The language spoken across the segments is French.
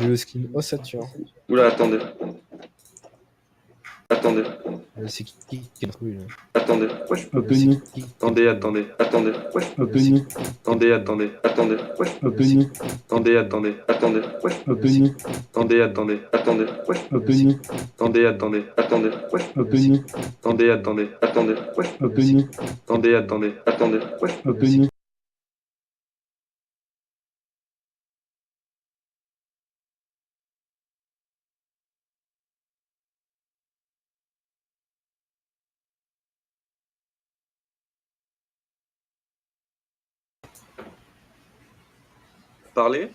J'ai le skin ossature. Oula, attendez. Attendez. C'est qui a trouvé là? Attendez. Wesh. Anthony. Attendez, attendez. Attendez. Wesh. Anthony. Attendez, attendez. Attendez. Wesh. Anthony. Attendez, attendez. Attendez. Wesh. Anthony. Attendez, attendez. Attendez. Wesh. Anthony. Attendez, attendez. Attendez. Wesh. Anthony. Attendez, attendez. Attendez. Wesh. Anthony. Attendez, attendez. Attendez. Wesh. Anthony. Parlez.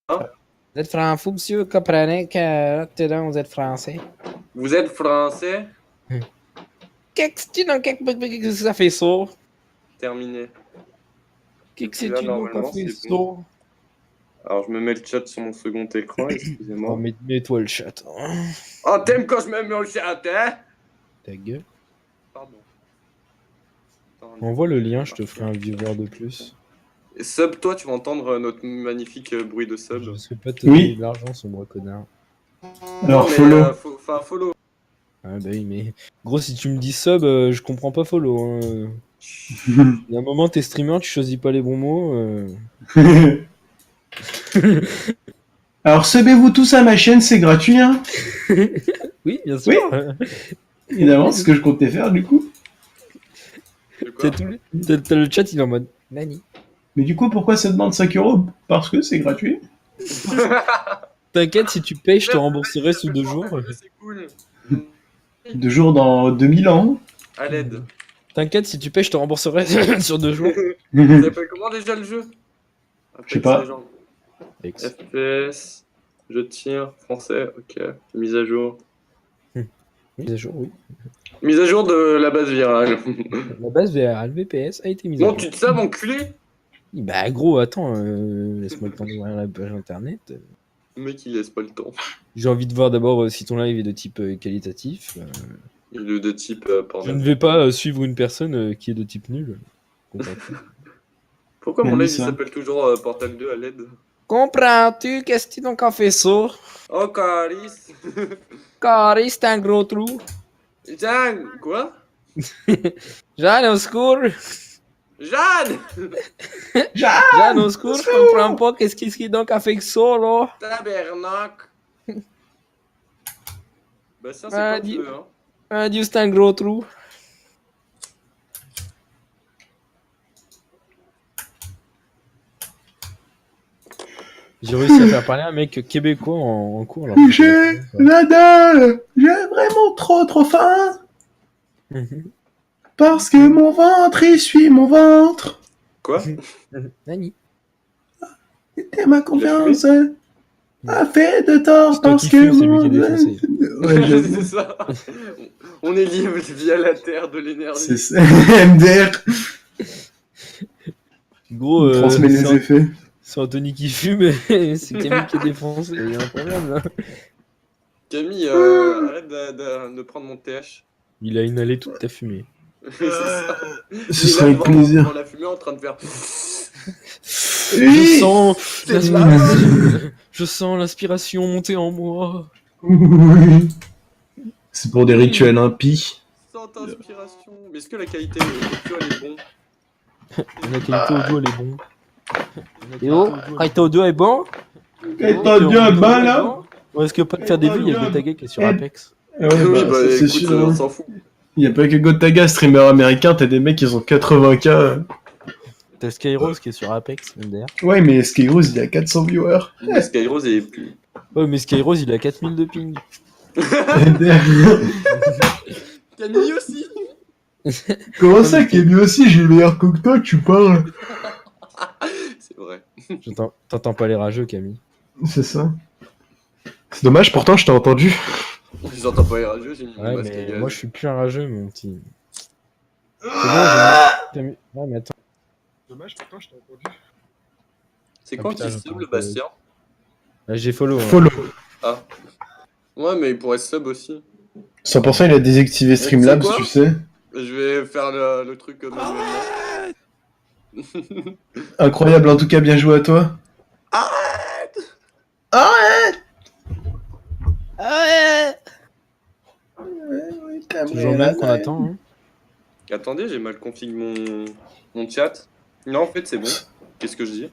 Vous êtes français, monsieur, comprenez que vous êtes français. Vous êtes français? Qu'est-ce que ça fait ça? Terminé. Qu'est-ce Là, que normalement, fait c'est ça? bon. Alors, je me mets le chat sur mon second écran, excusez-moi. Oh, mets-toi le chat. Oh, t'aimes quand je me mets au chat, hein? Ta gueule. Pardon. Attends, Envoie le lien, je te ferai un viewer de plus. Et sub, toi, tu vas entendre notre magnifique bruit de sub. Je sais pas te Oui. donner de l'argent, ce moi connard. Alors, Non, mais, follow. Enfin, follow. Ah bah oui, mais gros, si tu me dis sub, je comprends pas follow. Hein. Il y a un moment, t'es streamer, tu choisis pas les bons mots. Alors, subez-vous tous à ma chaîne, c'est gratuit, hein. Oui, bien sûr. Évidemment, c'est ce que je comptais faire, du coup. De quoi? T'as le chat, il est en mode Nani. Mais du coup, pourquoi ça demande 5 €? Parce que c'est gratuit. T'inquiète, si tu payes, je te rembourserai sous 2 jours. C'est cool. 2 jours dans 2000 ans. À l'aide. T'inquiète, si tu payes, je te rembourserai sur 2 jours. Ça s'appelle comment déjà le jeu? Je sais pas. Ex. FPS, je tire, français, ok. Mise à jour. Mise à jour, oui. Mise à jour de la base virale. La base VRL VPS a été mise à Bon, jour. tu te sais, mon culé? Bah gros, attends, laisse-moi le temps d'ouvrir la page internet. Le mec, il laisse pas le temps. J'ai envie de voir d'abord si ton live est de type qualitatif. Il est de type Je porno. ne vais pas suivre une personne qui est de type nul. Comprends-tu? Pourquoi mon Bien live dit, il ça. s'appelle toujours Portal 2 à l'aide? Comprends-tu? Qu'est-ce que tu donc en fais ça? Oh, Caris! Carré, c'est un gros trou. Jeanne! Quoi? Jeanne, au secours! Jeanne! Jeanne, au secours, je comprends pas qu'est-ce qui donc a fait que ça, là? Tabernacle! Bah ça, c'est Ah, pas dis- feu, hein. Ah, Dieu, c'est un gros trou. J'ai réussi à faire parler un mec québécois en cours. alors que J'ai je- la dalle. J'ai vraiment trop faim. Mhm. Parce que mon ventre essuie mon ventre. Quoi? Nani? Et ma confiance a fait de tort C'est toi parce qui que fume, c'est lui mon... qui est défoncé. Ouais, j'avoue. C'est ça. On est libre via la terre de C'est l'énergie. ça. MDR. Gros, Il transmet les effets. c'est Anthony qui fume et c'est Camille qui est défoncé. Il y a un problème là. Camille, arrête de prendre mon TH. Il a inhalé toute ta fumée. C'est ça. Ce sera avec plaisir. On l'a fumé en train de faire. Je sens, C'est je sens l'inspiration monter en moi. Oui. C'est pour des rituels impies. Sans inspiration. Mais est-ce que la qualité audio elle est bon? La qualité audio elle est bon. Et oh, la qualité audio est bon. Et t'as bien bas là. On risque pas de faire des vues, il y a Gotaga qui est sur Apex. Ouais, Oui, bah, bah ça, c'est écoute, sûr. on Hein. s'en fout. Il y a pas que Gotaga, streamer américain, t'as des mecs qui ont 80K. T'as Skyrose qui est sur Apex, MDR. Ouais, mais Skyrose, il a 400 viewers. Mais Skyrose est plus. Ouais, mais Skyrose il a 4000 de ping. Camille aussi. Comment ça, Camille aussi, j'ai meilleur que toi, tu parles. C'est vrai. T'entends pas les rageux, Camille. C'est ça. C'est dommage, pourtant je t'ai entendu. J'entends pas les rageux, j'ai mis mon Ouais, masque à mais gaz. moi je suis plus un rageux, mon petit. C'est bon, j'ai mis. Ouais, mais attends. Dommage, pourtant, je t'ai entendu. C'est Ah, quand putain, qu'il j'entends sub le pas. Bastien? Là, j'ai follow. Hein. Follow. Ah. Ouais, mais il pourrait sub aussi. 100% il a désactivé tu sais Streamlabs, quoi tu sais. Je vais faire le truc manuellement. Incroyable, en tout cas, bien joué à toi. Arrête! Arrête! Toujours le même qu'on attend. Hein. Attendez, j'ai mal config mon chat. Non, en fait, c'est bon. Qu'est-ce que je dis?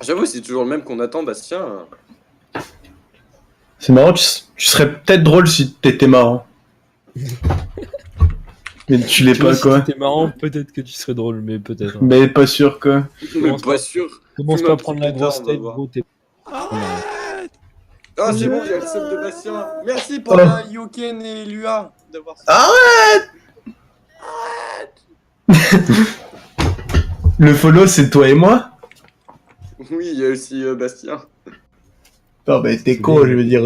J'avoue, c'est toujours le même qu'on attend, Bastien. C'est marrant, tu serais peut-être drôle si t'étais marrant. Mais tu l'es Tu vois, pas, si quoi. t'étais marrant, peut-être que tu serais drôle, mais peut-être. Hein. Mais pas sûr, quoi. Mais Commence pas pas. sûr. Commence Fume pas un à prendre petit la grosse pétard, on va tête, voir. gros, t'es. Ah, c'est bon, j'ai le sub de Bastien. Merci pour Oh. la Yoken et Lua d'avoir Arrête! Le follow, c'est toi et moi? Oui, il y a aussi Bastien. Non, mais t'es con, je veux dire.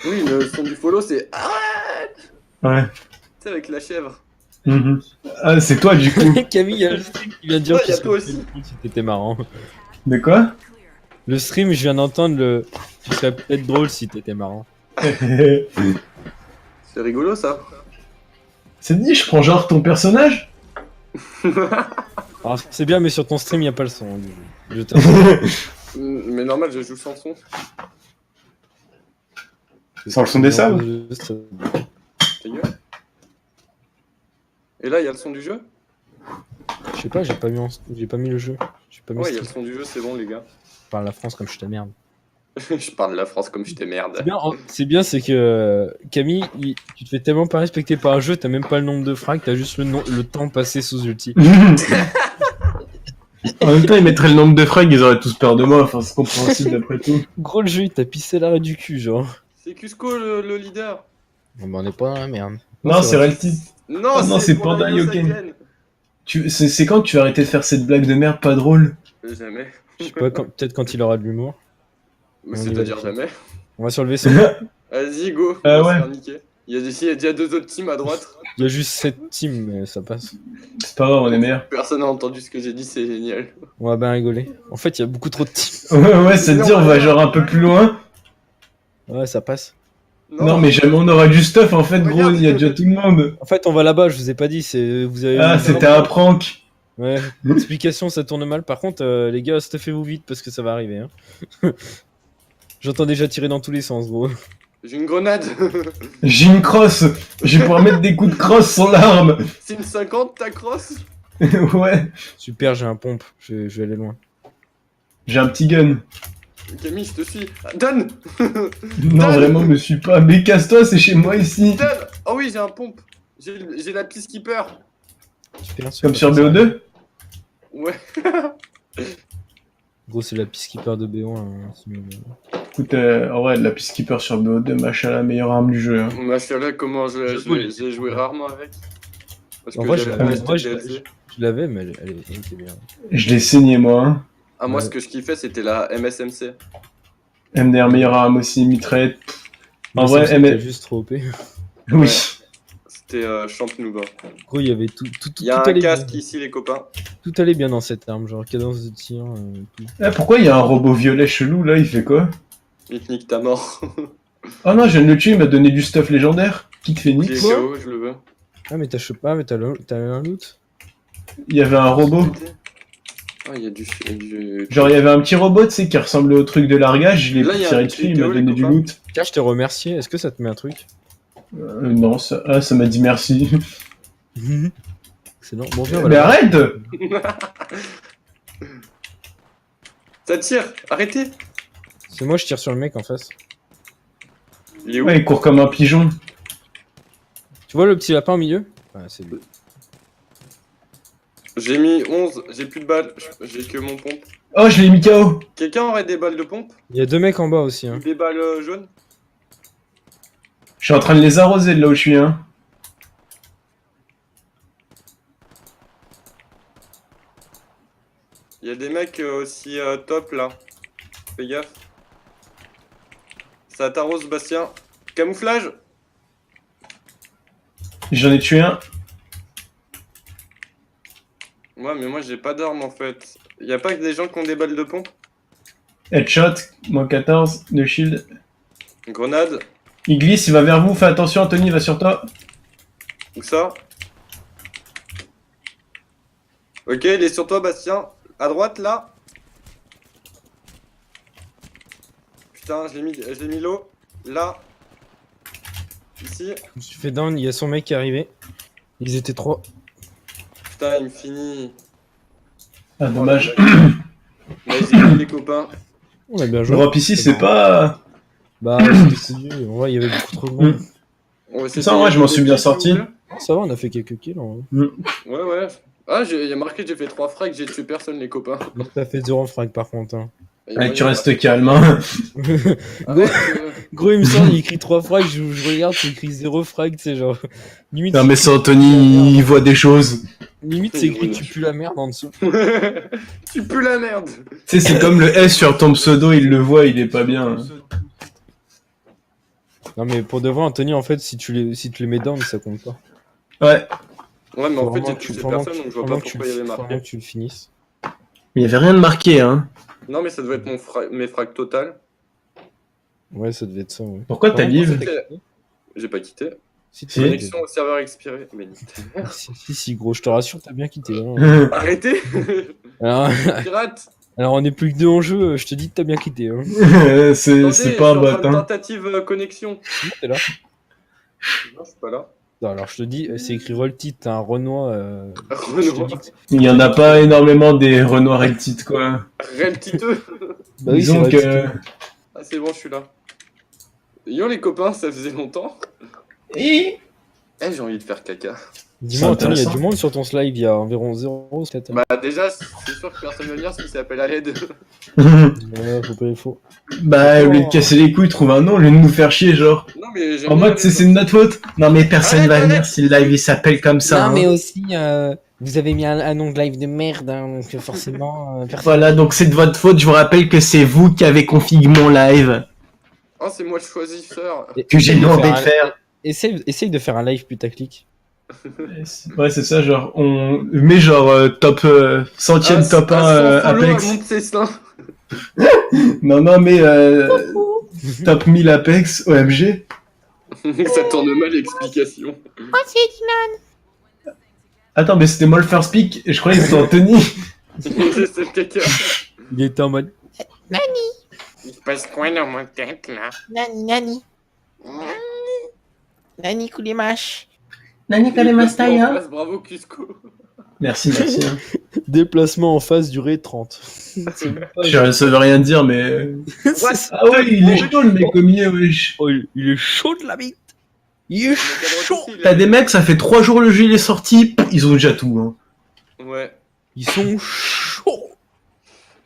Oui, le son du follow, c'est Ouais. c'est avec la chèvre. Mhm. Ah, c'est toi, du coup. Camille, il y a le stream qui vient de dire Ouais, qu'il y a serait toi aussi. peut-être cool si t'étais marrant. De quoi? Le stream, je viens d'entendre le. Tu serais peut-être drôle si t'étais marrant. C'est rigolo, ça. C'est dit, je prends genre ton personnage? Alors, c'est bien, mais sur ton stream, il n'y a pas le son. Hein, je t'assure. Mais normal, je joue sans son. Sans le son des sables? Ta gueule. Et là, il y a le son du jeu? Je sais pas, j'ai pas mis le jeu. J'ai pas mis Ouais, il y a stream. le son du jeu, c'est bon, les gars. Je parle la France comme je te merde. Je parle de la France comme je t'ai merde. C'est bien, c'est que Camille, tu te fais tellement pas respecter par un jeu, t'as même pas le nombre de frags, t'as juste le temps passé sous ulti. En même temps, ils mettraient le nombre de frags, ils auraient tous peur de moi. Enfin, c'est compréhensible d'après tout. Gros, le jeu, il t'a pissé l'arrêt du cul, genre. C'est Cusco le leader. Bon, bah, on est pas dans la merde. Non, c'est Relty. Non, Oh non, c'est Panda Yoken. C'est quand tu vas arrêter de faire cette blague de merde pas drôle? Jamais. Je sais pas, peut-être quand il aura de l'humour. Mais On y c'est-à-dire va. jamais. On va sur le vaisseau. Vas-y, go. Ah On va se ouais. faire niquer. Il y a deux autres teams à droite. Il y a juste 7 teams, mais ça passe. C'est pas grave, on est meilleurs. Personne n'a entendu ce que j'ai dit, c'est génial. On va bien rigoler. En fait, il y a beaucoup trop de teams. Ouais, ça te dit, on va genre un peu plus loin. Ouais, ça passe. Non, mais jamais on aura du stuff en fait, gros, Regarde. il y a déjà tout le monde. En fait, on va là-bas, je vous ai pas dit, vous avez... Ah, c'était un prank. Ouais, l'explication, ça tourne mal. Par contre, les gars, stuffez-vous vite parce que ça va arriver. Hein. J'entends déjà tirer dans tous les sens, gros. J'ai une grenade. J'ai une crosse. Je vais pouvoir mettre des coups de crosse sans l'arme. C'est une 50, ta crosse? Ouais. Super, j'ai un pompe, je vais aller loin. J'ai un petit gun. Camille, je te suis. Ah, donne. Non, vraiment, me suis pas. Mais casse-toi, c'est chez moi ici. Donne. Oh oui, j'ai un pompe. J'ai la peacekeeper. Super, Comme sur BO2. Ouais. Gros, c'est la peacekeeper de B1. Hein, Écoute, en vrai, la Peacekeeper sur BO2, machin, la meilleure arme du jeu. Hein. Machallah, comment j'ai joué rarement avec. Parce En que vrai, j'avais moi, pas acheté je de DLC. l'avais, mais elle était bien. Je l'ai saigné, moi. Hein. Ah, moi, Ouais. ce que je kiffais, c'était la MSMC. MDR, meilleure arme aussi, mitraillette. En Mais vrai, ça, c'était juste trop OP. Oui. C'était Champ Noob. Gros, il y avait tout Il y a un allait casque bien. ici, les copains. Tout allait bien dans cette arme, genre cadence de tir, tout. Ah, pourquoi il y a un robot violet chelou là, il fait quoi? Il te nique ta mort. Oh non, je viens de le tuer, il m'a donné du stuff légendaire. Qui te fait Il nique? est Quoi KO, je le veux. Ah, mais t'as un loot. Il y avait un robot. Ah, il y a du... Genre, il y avait un petit robot, tu sais, qui ressemblait au truc de largage. Je l'ai Là, il y a tiré un dessus, il m'a vidéo, les donné du copains. loot. Tiens, je t'ai remercié, est-ce que ça te met un truc? Non, ça m'a dit merci. C'est non. Bon, viens, Mais voilà. arrête! Ça tire. Arrêtez. C'est moi, je tire sur le mec en face. Il est où? Ouais, il court comme un pigeon. Tu vois le petit lapin au milieu? Ouais, c'est lui. J'ai mis 11. J'ai plus de balles. J'ai que mon pompe. Oh, je l'ai mis KO. Quelqu'un aurait des balles de pompe? Il y a 2 mecs en bas aussi. Hein. Des balles jaunes? Je suis en train de les arroser de là où je suis, hein. Il y a des mecs aussi top là. Fais gaffe. Ça t'arrose, Bastien. Camouflage. J'en ai tué un. Ouais, mais moi j'ai pas d'armes en fait. Y a pas que des gens qui ont des balles de pompe? Headshot, moins 14 de shield. Grenade. Il glisse, il va vers vous, fais attention, Anthony, il va sur toi. Où ça? Ok, il est sur toi, Bastien. À droite, là. Putain, je l'ai mis low. Là. Ici. Je me suis fait down, il y a son mec qui est arrivé. Ils étaient 3. Putain, il me finit. Ah, dommage. Vas-y, les copains. On a bien joué. L'Europe ici, c'est pas... Bah, c'était connu. En vrai, il y avait beaucoup trop de monde. Ouais, Ça, ouais, je m'en suis bien sorti. Ça va, on a fait quelques kills. En vrai. Ouais, ouais. Ah, il y a marqué, j'ai fait 3 frags, j'ai tué personne, les copains. Mais t'as fait 0 frag par contre. Hein. Allez, tu restes calme, hein. Arrête, Gros, il me semble, il écrit 3 frags, je regarde, c'est écrit 0 frag, tu sais, genre. Limite, Non, mais c'est Anthony, il voit des choses. limite c'est écrit tu pues la merde en dessous. Tu pues la merde. Tu sais, c'est comme le S sur ton pseudo, il le voit, il est pas bien. Non, mais pour de vrai, Anthony, en fait, si tu les mets down, ça compte pas. Ouais. Ouais, mais Faut en fait, vraiment j'ai que touché pendant personne, que- donc je vois pendant pas que tu pourquoi il y avait le- pendant marqué. que tu le finisses. Mais il y avait rien de marqué, hein. Non, mais ça doit être mes frags total. Ouais, ça devait être ça, ouais. Pourquoi t'as Vraiment, live J'ai pas quitté. Si, Si. Connexion au serveur expiré. Mais si, gros, je te rassure, t'as bien quitté. Hein. arrêtez. Alors, Pirate. alors, on est plus que 2 en jeu, je te dis que t'as bien quitté. Hein. c'est Attendez, pas un je suis en bot, train de hein. tentative connexion. Comment t'es là? Non, je suis pas là. Non, alors, je te dis, c'est écrit Rolltit, t'as un Renoir. Je te Renoir. dis que... Il y en a pas énormément des Renoir et titre, quoi. Réel titeux. Bah oui, c'est Disons vrai, que... Ah, c'est bon, je suis là. Yo, les copains, ça faisait longtemps. Et... Eh, j'ai envie de faire caca. Dis-moi, C'est Anthony, il y a intéressant. du monde sur ton slide, il y a environ 0, peut-être. Bah, déjà, c'est sûr que personne va venir s'il s'appelle à l'aide. Ouais, faut pas les faux. Bah, au lieu de casser les couilles, trouve un nom, au lieu de nous faire chier, genre. Non, mais j'aime En bien mode, Aled, c'est de notre faute. Non, mais personne Arrête, va arrête. venir si le live il s'appelle comme ça. Non, mais hein. aussi, vous avez mis un nom de live de merde, hein, donc forcément, personne. Voilà, donc c'est de votre faute. Je vous rappelle que c'est vous qui avez configuré mon live. Oh, c'est moi le choisisseur. Que j'ai demandé de faire. Essaye de faire un live putaclic. Ouais, c'est ça, genre, on met genre top centième top 1 Apex. monte ses seins. Non, mais top 1000 Apex OMG. Ça tourne mal l'explication. Attends, mais c'était moi le first pick, et je croyais que c'était Anthony. C'est le caca. Il était en mode. Il se passe quoi dans ma tête là? Nani. Nani Koulimash. Nani En face, bravo Cusco. Merci. Hein. Déplacement en face durée 30. Ça veut rien dire, mais. Ah ouais, il est chaud le mec au milieu, wesh. Oh, il est chaud de la bite. Il est chaud. T'as des mecs, ça fait 3 jours le jeu il est sorti, ils ont déjà tout. Hein. Ouais. Ils sont chauds.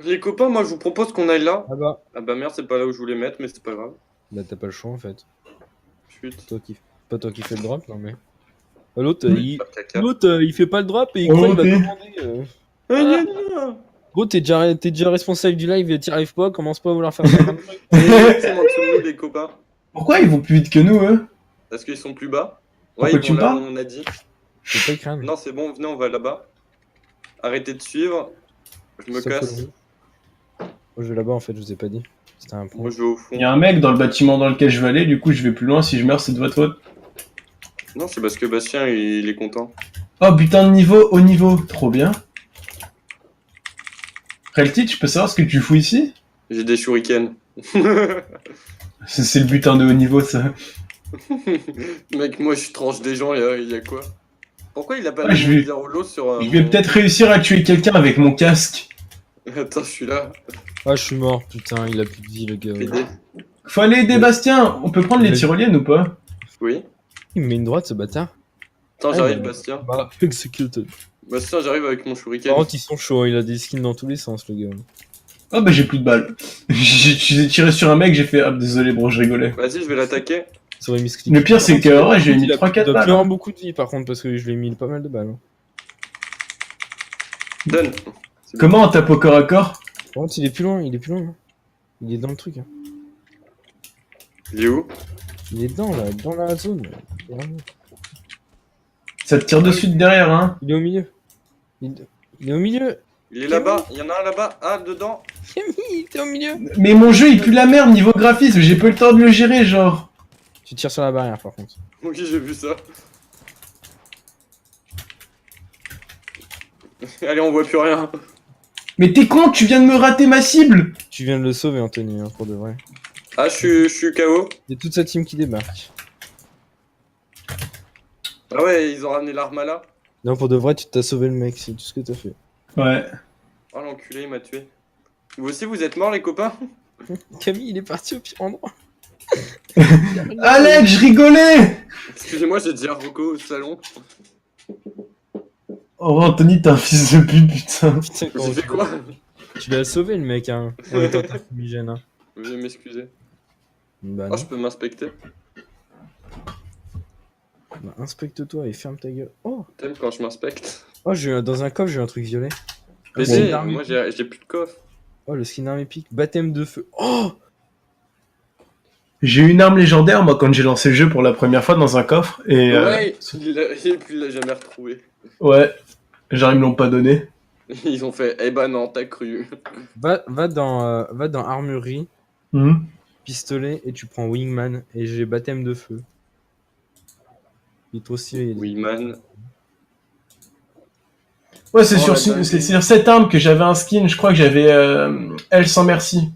Les copains, moi je vous propose qu'on aille là. Ah bah. Ah bah merde, c'est pas là où je voulais mettre, mais c'est pas grave. Bah t'as pas le choix en fait. Chut. Pas toi qui fais le drop, non mais. Ah, L'autre, Oui. Pas caca. il fait pas le drop et il Oh, croit qu'il va ok. commander. Ah, gna, gna. Gros, t'es déjà responsable du live, t'y arrives pas, commence pas à vouloir faire ça. Ils sont en dessous de nous, les copains. Pourquoi ils vont plus vite que nous, eux? Parce qu'ils sont plus bas. Pourquoi Ouais, ils tu vont là me où parles on a dit. C'est pas crâne. Non, c'est bon, venez, on va là-bas. Arrêtez de suivre. Je me casse. Moi je vais là-bas en fait, je vous ai pas dit. C'était un point. Moi je vais au fond. Il y a un mec dans le bâtiment dans lequel je vais aller, du coup je vais plus loin, si je meurs c'est de votre faute. Non, c'est parce que Bastien il est content. Oh putain de niveau, haut niveau, trop bien. Reltit, je peux savoir ce que tu fous ici? J'ai des shurikens. C'est le butin de haut niveau ça. Mec, moi je tranche des gens, il y a quoi? Pourquoi il a pas Ah, je vais- mis au lot sur Je vais peut-être réussir à tuer quelqu'un avec mon casque. Attends, je suis là. Ah, je suis mort, putain, il a plus de vie le gars. PD. Faut aller aider Bastien, on peut prendre les Oui. tyroliennes ou pas? Oui. Il me met une droite ce bâtard. Attends, Ah, j'arrive, bah, Bastien. Bah, executed. Bastien, j'arrive avec mon shuriken. Par contre, ils sont chauds, il a des skins dans tous les sens, le gars. Oh bah j'ai plus de balles. J'ai tiré sur un mec, j'ai fait ah désolé bro, je rigolais. Vas-y, je vais l'attaquer. Ça aurait mis ce clic. Le pire c'est que ouais, j'ai mis il a 3-4 il doit balles. plus hein. avoir beaucoup de vie par contre, parce que je lui ai mis pas mal de balles. Hein. Donne. C'est Comment on tape au corps à corps? Par contre, il est plus loin, il est plus loin. Hein. Il est dans le truc. Hein. Il est où? Il est dans la zone. Ça te tire dessus de derrière, hein. Il est au milieu. Il est au milieu. Il est là-bas, il y en a un là-bas. Ah, dedans. Camille, t'es au milieu. Mais mon jeu, il pue la merde niveau graphisme, j'ai pas eu le temps de le gérer, genre. Tu tires sur la barrière par contre. Oui, j'ai vu ça. Allez, on voit plus rien. Mais t'es con, tu viens de me rater ma cible. Tu viens de le sauver, Anthony, hein, pour de vrai. Ah, je suis KO. Il y a toute sa team qui débarque. Ah ouais, ils ont ramené l'arme là. Non, pour de vrai, tu t'as sauvé le mec, c'est tout ce que t'as fait. Ouais. Oh, l'enculé, il m'a tué. Vous aussi, vous êtes morts, les copains? Camille, il est parti au pire endroit. Alex, je rigolais. Excusez-moi, j'ai déjà Rocco au salon. Oh, Anthony, t'es un fils de pute, putain. Putain, J'ai comment fait quoi? tu l'as sauvé le mec, hein. En étant ta fumigène, hein. Veuillez m'excuser. Bah, Ah, non. je peux m'inspecter? Bah, inspecte-toi et ferme ta gueule. Oh, T'aimes quand je m'inspecte? oh dans un coffre, j'ai eu un truc violet. Baiser, l'arme moi j'ai plus de coffre. Oh, le skin arme épique. Baptême de feu. Oh, J'ai eu une arme légendaire, moi, quand j'ai lancé le jeu pour la première fois dans un coffre, et Ouais, il l'a jamais retrouvé. ouais, genre ils me l'ont pas donné. Ils ont fait, eh ben non, t'as cru. va dans armurerie, Mhm. pistolet, et tu prends Wingman. Et j'ai baptême de feu. Il est trop stylé. Oui, man. Ouais, c'est Oh, sur, la dingue. c'est sur cette arme que j'avais un skin, je crois que j'avais Elle sans merci.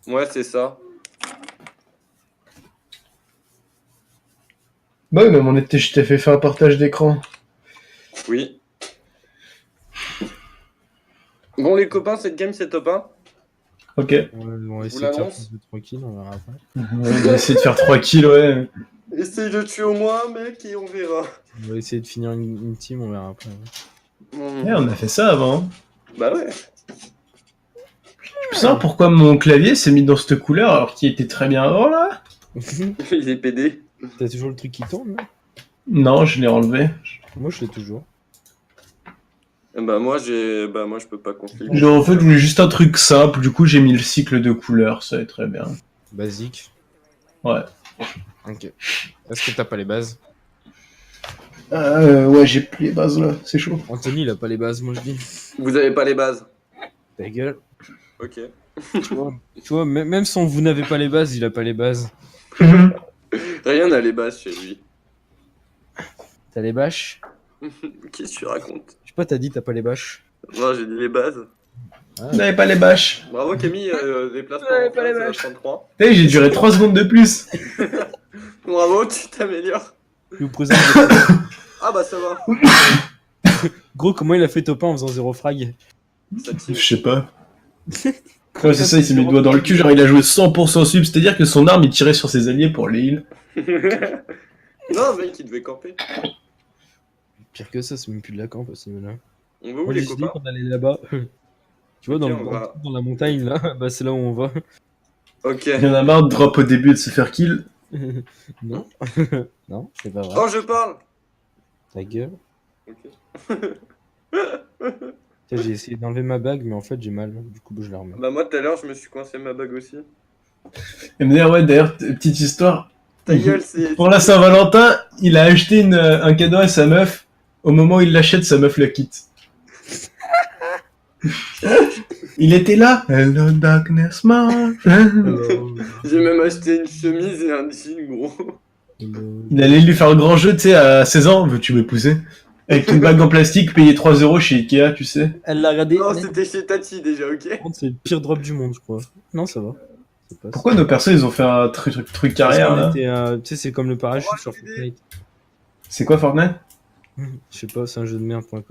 Ouais, c'est ça. Bah oui, mais je t'ai fait faire un partage d'écran. Oui. Bon, les copains, cette game, c'est top 1. Ok. On va Je essayer vous de faire l'annonce. plus de tranquille, on verra après. On va essayer de faire 3 kills, ouais. Essaye de tuer au moins un mec et on verra. On va essayer de finir une team, on verra après. Bon. Ouais, on a fait ça avant. Hein. Bah ouais. Je peux savoir pourquoi mon clavier s'est mis dans cette couleur alors qu'il était très bien avant là? Il est pédé. T'as toujours le truc qui tourne, là? Non, je l'ai enlevé. Moi, je l'ai toujours. Bah moi, je peux pas configurer. Genre, en fait, je voulais juste un truc simple, du coup j'ai mis le cycle de couleurs, ça est très bien. Basique. Ouais. Ok. Est-ce que t'as pas les bases? Ouais, j'ai plus les bases là, c'est chaud. Anthony, il a pas les bases, moi je dis. Vous avez pas les bases. Ta gueule. Ok. Tu vois, même sans vous n'avez pas les bases, il a pas les bases. Rien n'a les bases chez lui. T'as les bâches? Qu'est-ce que tu racontes? Je sais pas, t'as dit t'as pas les bâches. Non, j'ai dit les bases. Vous n'avez pas les bâches. Bravo Camille, déplacement Ouais, en pas les 15, vaches. 33. Hey, j'ai duré 3 secondes de plus. Bravo, tu t'améliores. Je vous présente. Ah bah ça va. Gros, comment il a fait top 1 en faisant 0 frag? Ça Je tire. sais pas. Ouais, c'est ça, il s'est mis le doigt dans le cul, genre il a joué 100% sub, c'est-à-dire que son arme il tirait sur ses alliés pour les heal. Non, mec, il devait camper. Pire que ça, c'est même plus de la camp à ce niveau-là. On va où Moi, les j'ai dit copains? qu'on allait là-bas. Tu vois, Ok, on va. dans la montagne là, bah c'est là où on va. Ok. Il y en a marre de drop au début et de se faire kill. Non, non, c'est pas vrai. Oh, je parle. Ta gueule. Ok. Tiens, j'ai essayé d'enlever ma bague, mais en fait j'ai mal. Du coup, je la remets. Bah moi tout à l'heure, je me suis coincé ma bague aussi. Et me dire, ouais, d'ailleurs, petite histoire. Ta gueule, c'est... Pour la Saint-Valentin, il a acheté un cadeau à sa meuf. Au moment où il l'achète, sa meuf le quitte. Il était là. Hello darkness, my friend. J'ai même acheté une chemise et un jean, gros. Il allait lui faire un grand jeu, tu sais, à 16 ans. Veux-tu m'épouser? Avec une bague en plastique payée 3€ chez Ikea, tu sais. Elle l'a regardé. Non, c'était chez Tati déjà, ok? C'est le pire drop du monde, je crois. Non, ça va. Ça passe. Pourquoi nos persos, ils ont fait un truc Parce carrière, qu'on là? était, tu sais, c'est comme le parachute Oh, sur l'idée. Fortnite. C'est quoi Fortnite? Je sais pas, c'est un jeu de merde.co. Hein?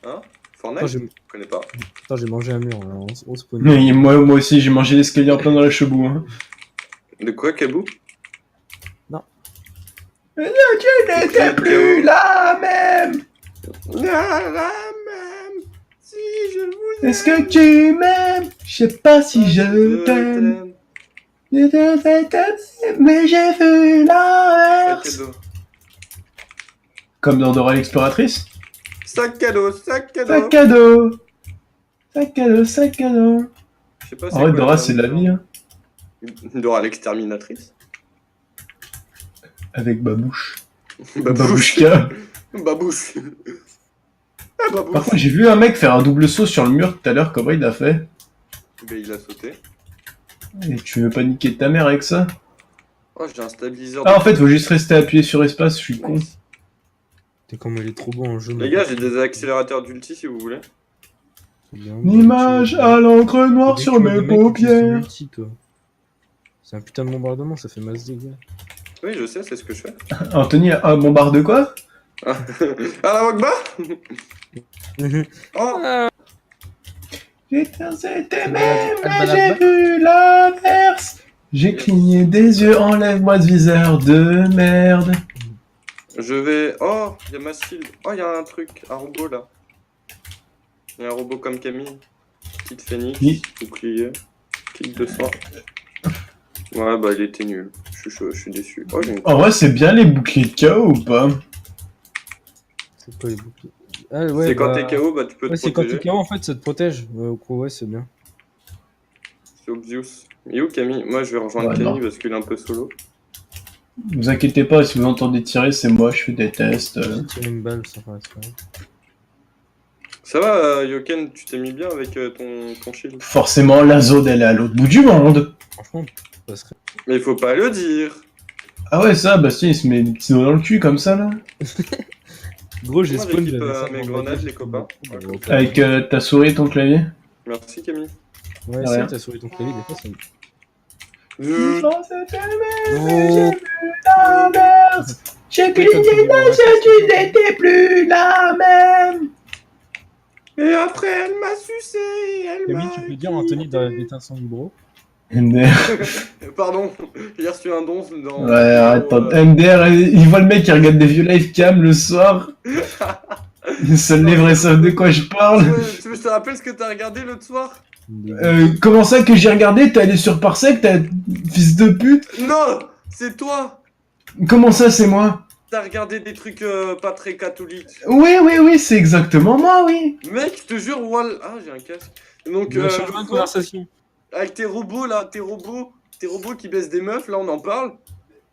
Attends, Fortnite? j'ai Je connais pas. attends, j'ai mangé un mur, là. On spawn. Oui, moi aussi, j'ai mangé l'escalier en plein dans la chebou. Hein. De quoi, Kabou? Tu n'étais plus là même. Ah, même si je voulais... Est-ce que tu m'aimes? Je sais pas si je t'aime. Mais j'ai vu l'inverse. Sac à dos. Comme dans Dora l'exploratrice. Sac à dos, sac à dos. Sac à dos. Sac à dos, sac à dos. Je sais pas, En vrai, quoi Dora, la c'est la traduction. vie. Hein. Dora l'exterminatrice. Avec Babouche. Babouche. Babouchka. Babouche. Ah, Babouche. Par contre, j'ai vu un mec faire un double saut sur le mur tout à l'heure, comment il a fait? Ben, il a sauté. Et tu veux pas niquer ta mère avec ça? Oh, j'ai un stabiliseur. Ah, en fait, faut juste rester appuyé sur espace, je suis con. Nice. T'es comme il est trop beau en jeu. Les gars, j'ai des accélérateurs d'ulti si vous voulez. Une image à l'encre noire sur mes paupières. C'est un putain de bombardement, ça fait masse dégâts. Oui, je sais, c'est ce que je fais. Anthony, un bombarde de quoi? Ah la Wagba. Oh, C'était même, mais j'ai vu l'inverse. J'ai cligné des yeux, enlève-moi ce viseur de merde. je vais. Oh, il y a ma shield. Oh, il y a un truc, un robot là. Il y a un robot comme Camille. Petite phénix, Oui. bouclier, kick de sang. Ouais, bah il était nul. Je suis déçu. Oh, j'ai une... En vrai, c'est bien les boucliers de KO ou pas? C'est pas les boucliers. Ah, ouais, c'est quand bah... t'es KO, bah tu peux Ouais, te c'est quand protéger. t'es KO en fait, ça te protège. Ouais, c'est bien. C'est obvious. Et où Camille? Moi je vais rejoindre Ouais, Camille non. parce qu'il est un peu solo. Vous inquiétez pas, si vous entendez tirer, c'est moi, je fais des tests. J'ai tiré une balle, ça paraît faire. Ça va, Yoken, tu t'es mis bien avec ton shield. Forcément, la zone, elle est à l'autre bout du monde. Franchement, ça serait. Mais il faut pas le dire. Ah ouais, ça, Bastien, il se met des petits doigts dans le cul comme ça, là. Gros, j'ai Moi, spawn. j'équipe, il avait ça mes dans grenades, le les copains. Avec ta souris et ton clavier. Merci Camille. Ouais, Rien. c'est t'as souris ton clavier, des fois ça. Oh. J'ai cligné des yeux, tu n'étais plus la même. Et après elle m'a sucé, elle Camille, m'a... tu peux dire Anthony d'éteindre son micro? MDR. Pardon, j'ai reçu un don dans... Ouais, arrête, MDR, il voit le mec qui regarde des vieux live cam le soir. Il se lève et savent de quoi je parle. Tu veux que je te rappelle ce que t'as regardé l'autre soir? Comment ça que j'ai regardé? T'es allé sur Parsec, t'as... Fils de pute. Non, c'est toi. Comment ça, c'est moi? T'as regardé des trucs pas très catholiques. Oui, c'est exactement moi, oui. Mec, je te jure, Ah, j'ai un casque. Donc, On va changer de conversation. avec tes robots là, tes robots qui baissent des meufs, là on en parle.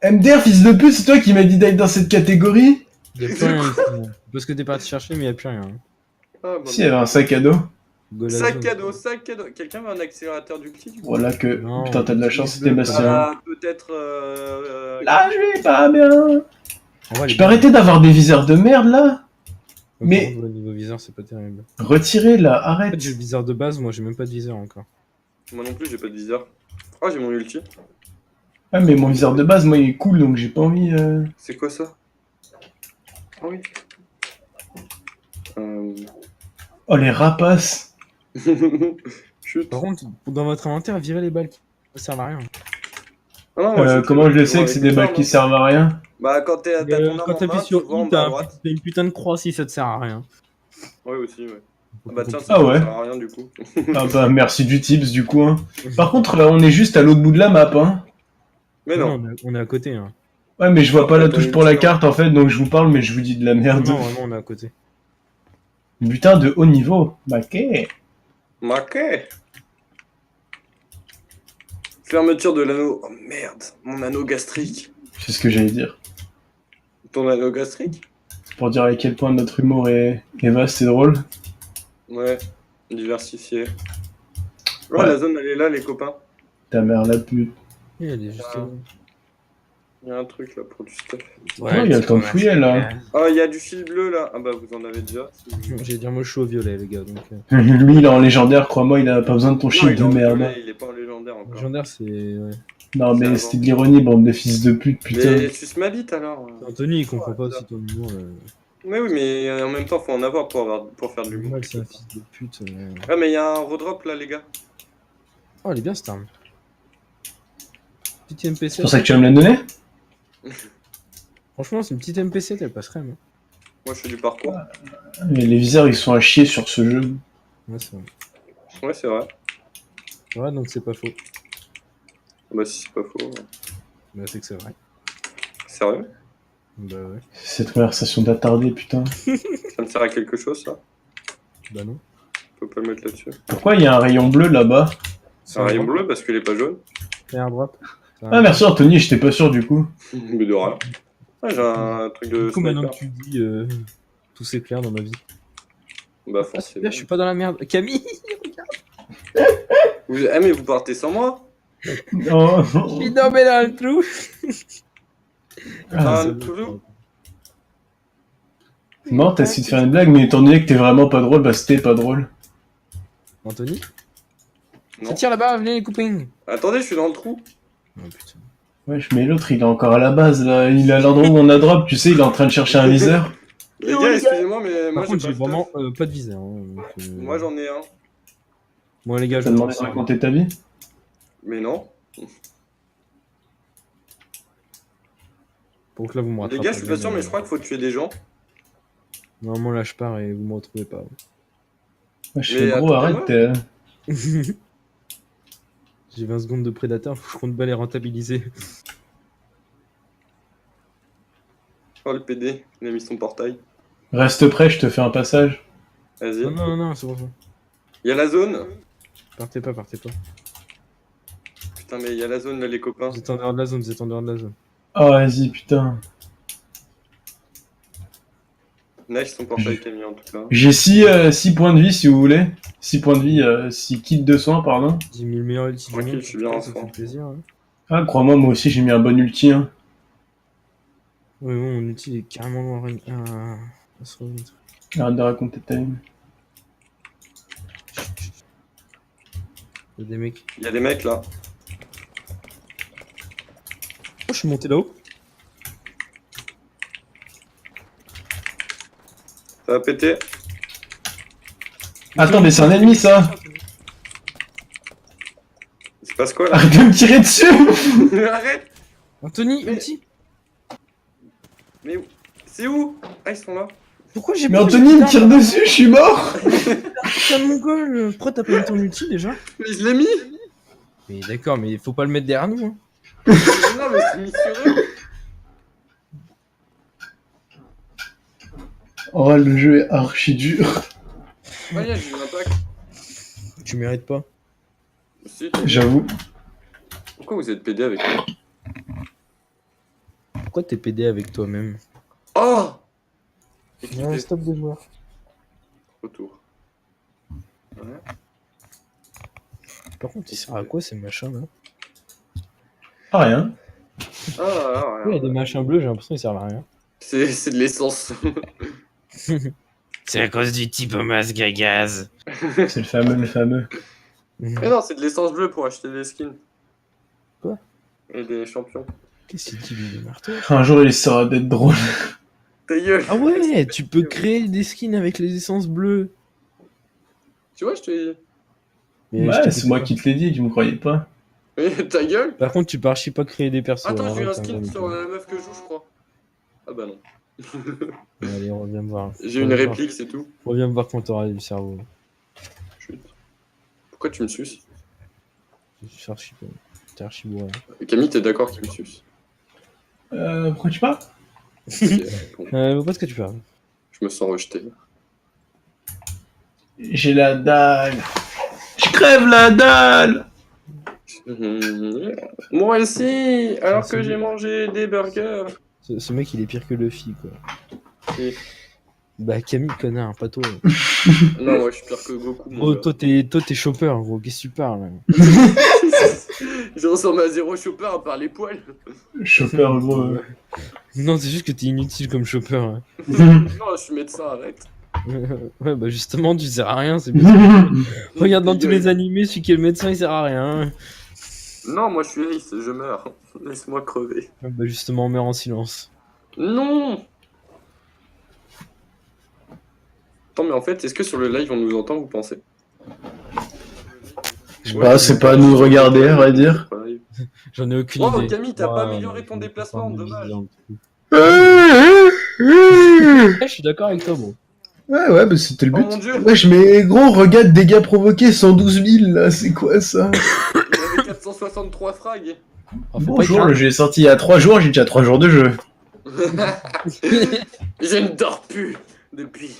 MDR, fils de pute, c'est toi qui m'as dit d'aller dans cette catégorie? Y'a plus rien ici. Hein. Parce que t'es parti chercher, mais y'a plus rien. Hein. Ah, bah, Si, il y avait un sac à dos. sac cadeau. Quelqu'un veut un accélérateur d'ulti du coup? Voilà que... Non, Putain, t'as de la chance, c'était bleu, Bastien. Ah, peut-être... Là, je vais pas bien. En vrai, Je peux arrêter d'avoir des viseurs de merde, là? mais- Au niveau viseur, c'est pas terrible. Retirez, là, En fait, arrête. j'ai le viseur de base, moi j'ai même pas de viseur encore. Moi non plus, j'ai pas de viseur. Oh, j'ai mon ulti. Ah, mais mon viseur de base, moi, il est cool, donc j'ai pas envie... C'est quoi ça? Ah oui. Oh, les rapaces. Chut. Par contre, dans votre inventaire, virez les balles. Ça sert à rien. Ah non, moi, Comment je le sais que c'est des balles qui servent à rien? Bah, quand t'as ton arme Quand en t'appuies main, tu sur vois en I, bas à t'as droite. une putain de croix si ça te sert à rien. Ouais, aussi, ouais. Ah bah tiens, Ah ça ouais. sert à rien du coup. Ah bah, merci du tips, du coup. Hein. Par contre, là, on est juste à l'autre bout de la map, hein. Mais non. On est à côté. Hein. Ouais, mais je vois pas la T'as touche une pour la ulti, carte, en fait, donc je vous parle, mais je vous dis de la merde. Non, vraiment, on est à côté. Butin de haut niveau. Ok. Maquet. Fermeture de l'anneau. Oh merde, mon anneau gastrique. C'est ce que j'allais dire. Ton anneau gastrique? Pour dire à quel point notre humour est vaste et drôle. Ouais, diversifié. Ouais, Ouais. la zone elle est là, les copains. Ta mère la pute. Elle est juste. Il y a un truc là pour du stuff. Oh, il y a le temps de fouiller, là. Ah, il y a du fil bleu là. Ah bah, vous en avez déjà. J'allais dire, moi je suis au violet, les gars. Donc, Lui, il est en légendaire, crois-moi, il a pas besoin de ton Non, shield il est de en merde. violet, il est pas en légendaire encore. légendaire, c'est. Ouais. Non, mais C'est c'était de l'ironie, bande de fils de pute, putain. Mais suce ma bite alors. Anthony, il comprend pas ça. aussi ton humour. Mais oui, mais en même temps, faut en avoir pour faire de l'humour. Normal, c'est un fils de pute. Ah, mais il y a un redrop là, les gars. Oh, elle est bien cette arme. Petite MPC. C'est pour ça que tu vas me la donner? Franchement, c'est une petite MPC, elle passerait. Mais... Moi, je fais du parcours. Mais les viseurs, ils sont à chier sur ce jeu. Ouais, c'est vrai. Ouais, c'est vrai. Ouais, donc c'est pas faux. Bah, si c'est pas faux. Bah, c'est que c'est vrai. Sérieux? Bah, ouais. Cette conversation d'attardé, putain. Ça me sert à quelque chose, ça? Bah, non. Je peux pas le mettre là-dessus. Pourquoi il y a un rayon bleu là-bas? C'est un rayon bleu parce qu'il est pas jaune. Fais un drop. Ah, merci Anthony, j'étais pas sûr du coup. Mais de rien. Ah, j'ai un truc de Du coup, maintenant sniper. que tu dis, tout s'éclaire dans ma vie. Bah Ah, forcément. super, je suis pas dans la merde. Camille, Ah mais vous partez sans moi? Oh. je suis tombé dans le trou. Ah, Ah, c'est Toulouse. c'est marrant, t'as essayé de faire une blague, mais étant donné que t'es vraiment pas drôle, bah c'était pas drôle. Anthony, Non. ça tire là-bas, venez les copains. Attendez, je suis dans le trou. Oh putain. Wesh, mais l'autre il est encore à la base là, il est à l'endroit où on a drop, tu sais, il est en train de chercher un viseur. Les gars, excusez-moi, mais moi Par contre, j'ai j'ai pas vraiment de pas de viseur. Hein, donc, stuff. Moi j'en ai un. Moi, les gars, je T'as vous demandé de transfère. raconter ta vie? Mais non. Donc là, vous me Les rattrapez. gars, je suis pas sûr, mais je crois qu'il faut tuer des gens. Normalement, là, je pars et vous me retrouvez pas. Wesh, Mais gros, attendez-moi. arrête. J'ai 20 secondes de prédateur, faut que je compte pas les rentabiliser. Oh le PD, il a mis son portail. Reste prêt, je te fais un passage. Vas-y. Non, non, non, c'est bon. Il y a la zone. Partez pas, partez pas. Putain, mais il y a la zone là, les copains. Vous êtes en dehors de la zone, vous êtes en dehors de la zone. Oh, vas-y, putain. Nice son portail Camille en tout cas. J'ai 6 points de vie si vous voulez. 6 points de vie, 6 kits de soins, pardon. J'ai mis le meilleur ulti du Tranquille, monde, je suis bien en ça soin. fait plaisir. Hein. Ah, crois-moi, moi aussi j'ai mis un bon ulti. Hein. Ouais, bon, mon ulti est carrément à se remettre. Arrête de raconter ta ligne. Il y a des mecs. Il y a des mecs là. Oh, je suis monté là-haut. Ça va péter. Attends, mais c'est un ennemi ça. Il se passe quoi là? Arrête de me tirer dessus. Arrête. Anthony, Mais- ulti. Mais où? C'est où? Ah ils sont là. Pourquoi j'ai Mais pas Anthony eu me de tire dessus, je suis mort. putain de mongol? Pourquoi t'as pas mis ton ulti déjà? Mais je l'ai mis. Mais d'accord, mais faut pas le mettre derrière nous. Hein. Non mais c'est mis sur eux. Oh, le jeu est archi dur. Oh yeah, j'ai eu l'impact. Tu mérites pas. Si, J'avoue. pourquoi vous êtes PD avec moi? Pourquoi t'es PD avec toi-même? Oh! Non, stop de joueur. Retour. Ouais. Par contre, il sert à quoi ces machins là? Ah, rien. Ah, Il y a des machins bleus, j'ai l'impression qu'ils servent à rien. c'est de l'essence. C'est à cause du type au masque à gaz. C'est le fameux, le fameux. Mais non, c'est de l'essence bleue pour acheter des skins. Quoi? Et des champions. Qu'est-ce qu'il dit le marteau? Un jour il essaiera d'être drôle. Ta gueule! Ah ouais, tu peux créer des skins avec les essences bleues. Tu vois, je te dis. Mais je Ouais, t'écoutais c'est moi pas. qui te l'ai dit, tu me croyais pas. Mais ta gueule! Par contre, tu peux archi pas créer des persos. Attends, j'ai eu un arrête, skin hein, sur la meuf que je joue, je crois. Ah bah non. Allez, reviens me voir. J'ai une réplique, c'est tout. Reviens me voir quand t'auras du cerveau. Chut. Pourquoi tu me suces? Je suis archi pas. T'es archi bourré. Camille, t'es d'accord qu'il me suce? Pourquoi tu parles? Ok, bon, Vois pas ce que tu parles. je me sens rejeté. J'ai la dalle. Je crève la dalle. Moi aussi, alors c'est que j'ai bon. mangé des burgers. Ce mec, il est pire que Luffy, quoi. Qui? Bah, Camille, connard, pas toi. Non, moi je suis pire que Goku. Mon Oh, gars. toi, t'es chopper, gros. Qu'est-ce que tu parles là? Je ressemble à zéro chopper à part les poils. Chopper, gros. Non, c'est juste que t'es inutile comme chopper. Hein. Non, je suis médecin, arrête. Ouais, bah justement, tu sers à rien, c'est bien. Regarde dans tous les animés, celui qui est le médecin, il sert à rien. Non, moi je suis Ace, je meurs. Laisse-moi crever. Bah justement, on meurt en silence. Non. Attends, mais en fait, est-ce que sur le live on nous entend, vous pensez? Bah, c'est pas à nous de regarder, à vrai dire. J'en ai aucune Oh, idée. Camille, t'as pas Ouais, amélioré je ton vais déplacement, pas dommage. Je suis d'accord avec toi, bon. Ouais, bah c'était le Oh but. mon dieu, Wesh, mais gros, regarde, dégâts provoqués 112 000, là, c'est quoi ça? il avait 463 frags. Oh, faut Bonjour, pas le jeu est sorti il y a 3 jours, j'ai déjà 3 jours de jeu. Je ne dors plus depuis.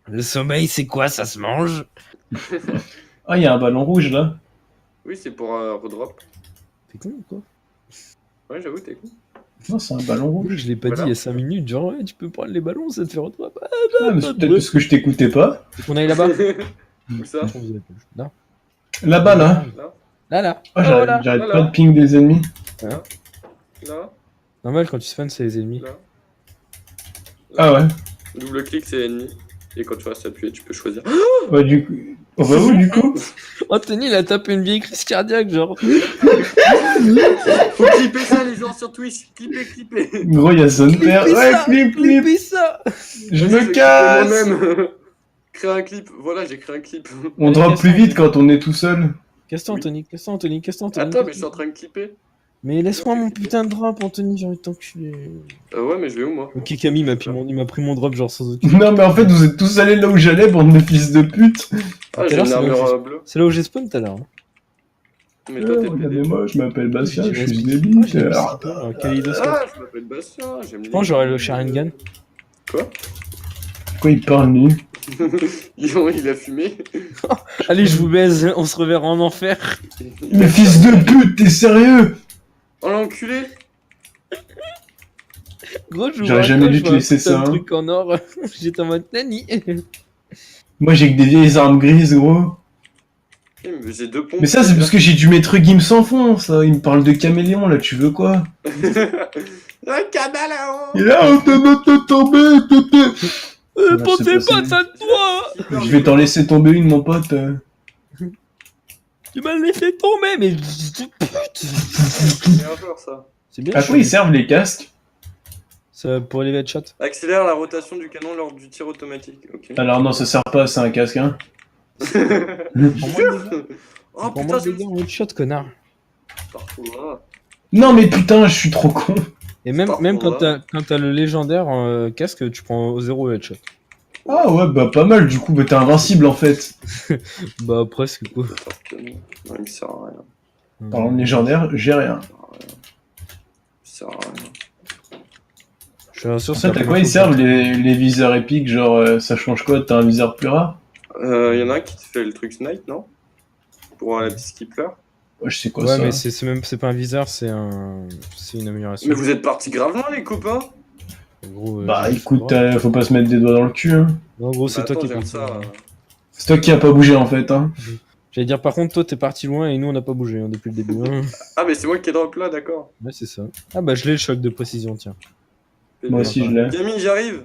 Le sommeil, c'est quoi? Ça se mange? Ah, il y a un ballon rouge là. Oui, c'est pour redrop. T'es con ou quoi? Ouais, j'avoue, t'es con. Non, c'est un ballon rouge. Je l'ai pas Voilà. dit il y a 5 minutes, genre ouais, tu peux prendre les ballons, ça te fait rentrer. Ah, mais c'est peut-être parce que je t'écoutais pas. Faut qu'on aille là-bas. Où ça? Là. Là-bas, là. Là? Là. Oh, Oh, j'arrête là. j'arrête Voilà. pas de ping des ennemis. Là? Normal, quand tu spawns, c'est les ennemis. Là? Ah ouais. Double-clic, c'est ennemi. Et quand tu restes appuyé, tu peux choisir. Ouais, du coup. On va où, du coup? Anthony, il a tapé une vieille crise cardiaque, genre. Faut clipper ça, les gens, sur Twitch. Clipper. Gros, y'a son père. Clippez Ouais, ça, clip. clippez ça. Je Vas-y, me vais casse. clipper moi-même. Créer un clip. Voilà, j'ai créé un clip. On drop plus vite quand on est tout seul. Casse-toi, Anthony, casse-toi, Anthony, casse-toi, Anthony. Attends, mais je suis en train de clipper. Mais laisse-moi mon putain de drop, Anthony, j'ai envie de t'enculer. Ouais, mais je vais où, moi? Ok, Camille il m'a pris mon drop, genre sans aucun. Non, mais en fait, vous êtes tous allés là où j'allais, bande de fils de pute. Ah, Tout à j'ai l'heure, une c'est armure bon, bleue. C'est là où j'ai spawn tout à l'heure. Hein. Mais toi, t'es PD. Regardez-moi, je m'appelle Bastien, je suis Ah, débile. j'ai mis super, kaléidoscope. Ah, je m'appelle Bastien. J'aime Je pense que j'aurais le Sharingan. Quoi? Pourquoi il parle nu? Il a fumé. Allez, je vous baise, on se reverra en enfer. Mais fils de pute, t'es sérieux? Oh l'enculé. Gros, je vous J'aurais jamais dû te raccroche, laisser un putain ça, de hein. truc en or. J'étais en mode Nani. Moi j'ai que des vieilles armes grises, gros. Eh, mais j'ai 2 pompes. Mais ça, c'est parce que j'ai dû mettre Gim sans fond, ça. Il me parle de caméléon, là, tu veux quoi? Un caméléon. Et là, on te tomber, Ouais, Pensez c'est pas possible. ça de toi. Je vais t'en laisser tomber une, mon pote. Tu m'as laissé tomber, mais. C'est un peur, ça. C'est bien. À quoi ils servent les casques? Ça pour les headshots. Accélère la rotation du canon lors du tir automatique. Ok. Alors non, ça sert pas, c'est un casque, hein. Oh Pour putain, moi, c'est des gars en headshot, connard. partout là. Non mais putain, je suis trop con. Et même, Par même contre, quand t'as le légendaire casque, tu prends 0 headshot. Ah ouais, bah pas mal, du coup, bah t'es invincible en fait. Bah presque quoi. Non, il me sert à rien. Parlant de légendaire, j'ai rien. Il me sert à rien. Je suis sûr En fait, à quoi ils servent les viseurs épiques? Genre, ça change quoi? T'as un viseur plus rare? Y en a un qui te fait le truc snipe, non? Pour la petite qui pleure. Ouais, je sais quoi Ouais, ça. mais c'est pas un viseur, c'est une amélioration. Mais vous êtes partis grave loin, les copains! Gros, Bah j'ai écoute, fait le droit. faut pas se mettre des doigts dans le cul, hein. Non, gros, c'est Bah, toi attends, qui es j'aime parti. ça. C'est toi qui a pas bougé en fait, hein. J'allais dire, par contre, toi t'es parti loin et nous on n'a pas bougé hein, depuis le début. Hein. Ah, mais c'est moi qui ai drop là, d'accord. Ouais, c'est ça. Ah bah je l'ai le choc de précision, tiens. Moi aussi je l'ai. Camille, j'arrive!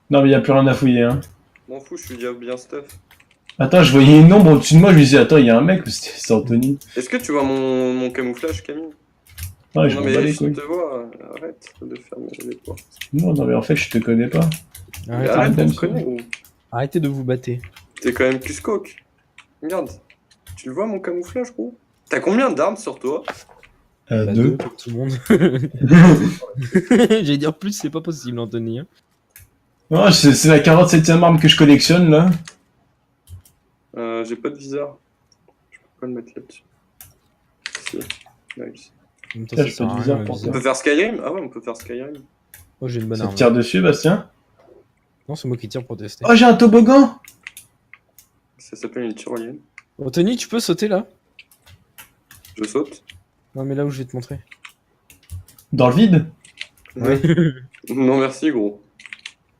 Non mais y a plus rien à fouiller, hein. M'en fous, je suis déjà bien stuff. Attends, je voyais une ombre au-dessus de moi, je me disais, attends, il y a un mec, mais c'est Anthony. Est-ce que tu vois mon camouflage, Camille? Ouais, je Non, m'en bats mais les je couilles. te vois, arrête de faire mes portes. Non, non, mais en fait, je te connais pas. Mais Arrêtez, arrête, même on te ça. connaît, gros. arrêtez de vous battre. T'es quand même plus coq. Regarde. Tu le vois, mon camouflage, gros? T'as combien d'armes sur toi? Bah, Deux. comme tout le monde. J'allais dire plus, c'est pas possible, Anthony. Hein. Non, c'est la 47ème arme que je collectionne, là. J'ai pas de viseur. Je peux pas le mettre là-dessus. Si. Nice. En même temps, Ah, ça j'ai sert pas à de viseur rien, pour le On ça. peut faire Skyrim? Ah ouais, on peut faire Skyrim. Oh, j'ai une bonne Ça te arme. tire dessus, Bastien? Non, c'est moi qui tire pour tester. Oh, j'ai un toboggan! Ça s'appelle une tyrolienne. Anthony, tu peux sauter là? Je saute. Non, mais là où je vais te montrer. Dans le vide? Ouais. Non, merci, gros.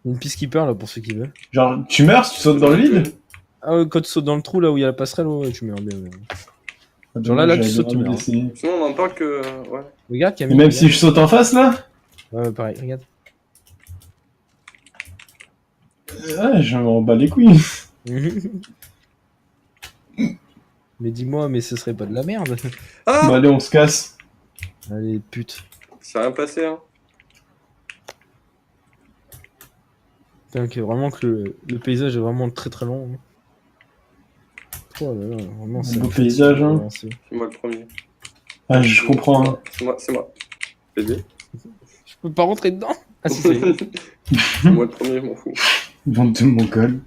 Une peacekeeper là pour ceux qui veulent. Genre, tu meurs si tu sautes dans le vide? Ah ouais, quand tu sautes dans le trou là où il y a la passerelle, ouais, tu meurs bien. Genre là, tu sautes, tu meurs. Essayer. Sinon, on en parle que. Ouais. Regarde, Et Camille. même si je saute en face, là? Ouais, pareil, regarde. Ouais, je m'en bats les couilles. Mais dis-moi, mais ce serait pas de la merde. Ah! Bon, allez, on se casse. Allez, pute. C'est rien passé, hein. Putain, que vraiment que le paysage est vraiment très très long. Hein. Oh là là, vraiment, Un c'est beau paysage, hein. c'est- C'est moi le premier. Ah, je comprends. Hein. C'est moi. Bébé. Je peux pas rentrer dedans. Ah si, ça y est. C'est moi le premier, je m'en fous. Vente de mon col.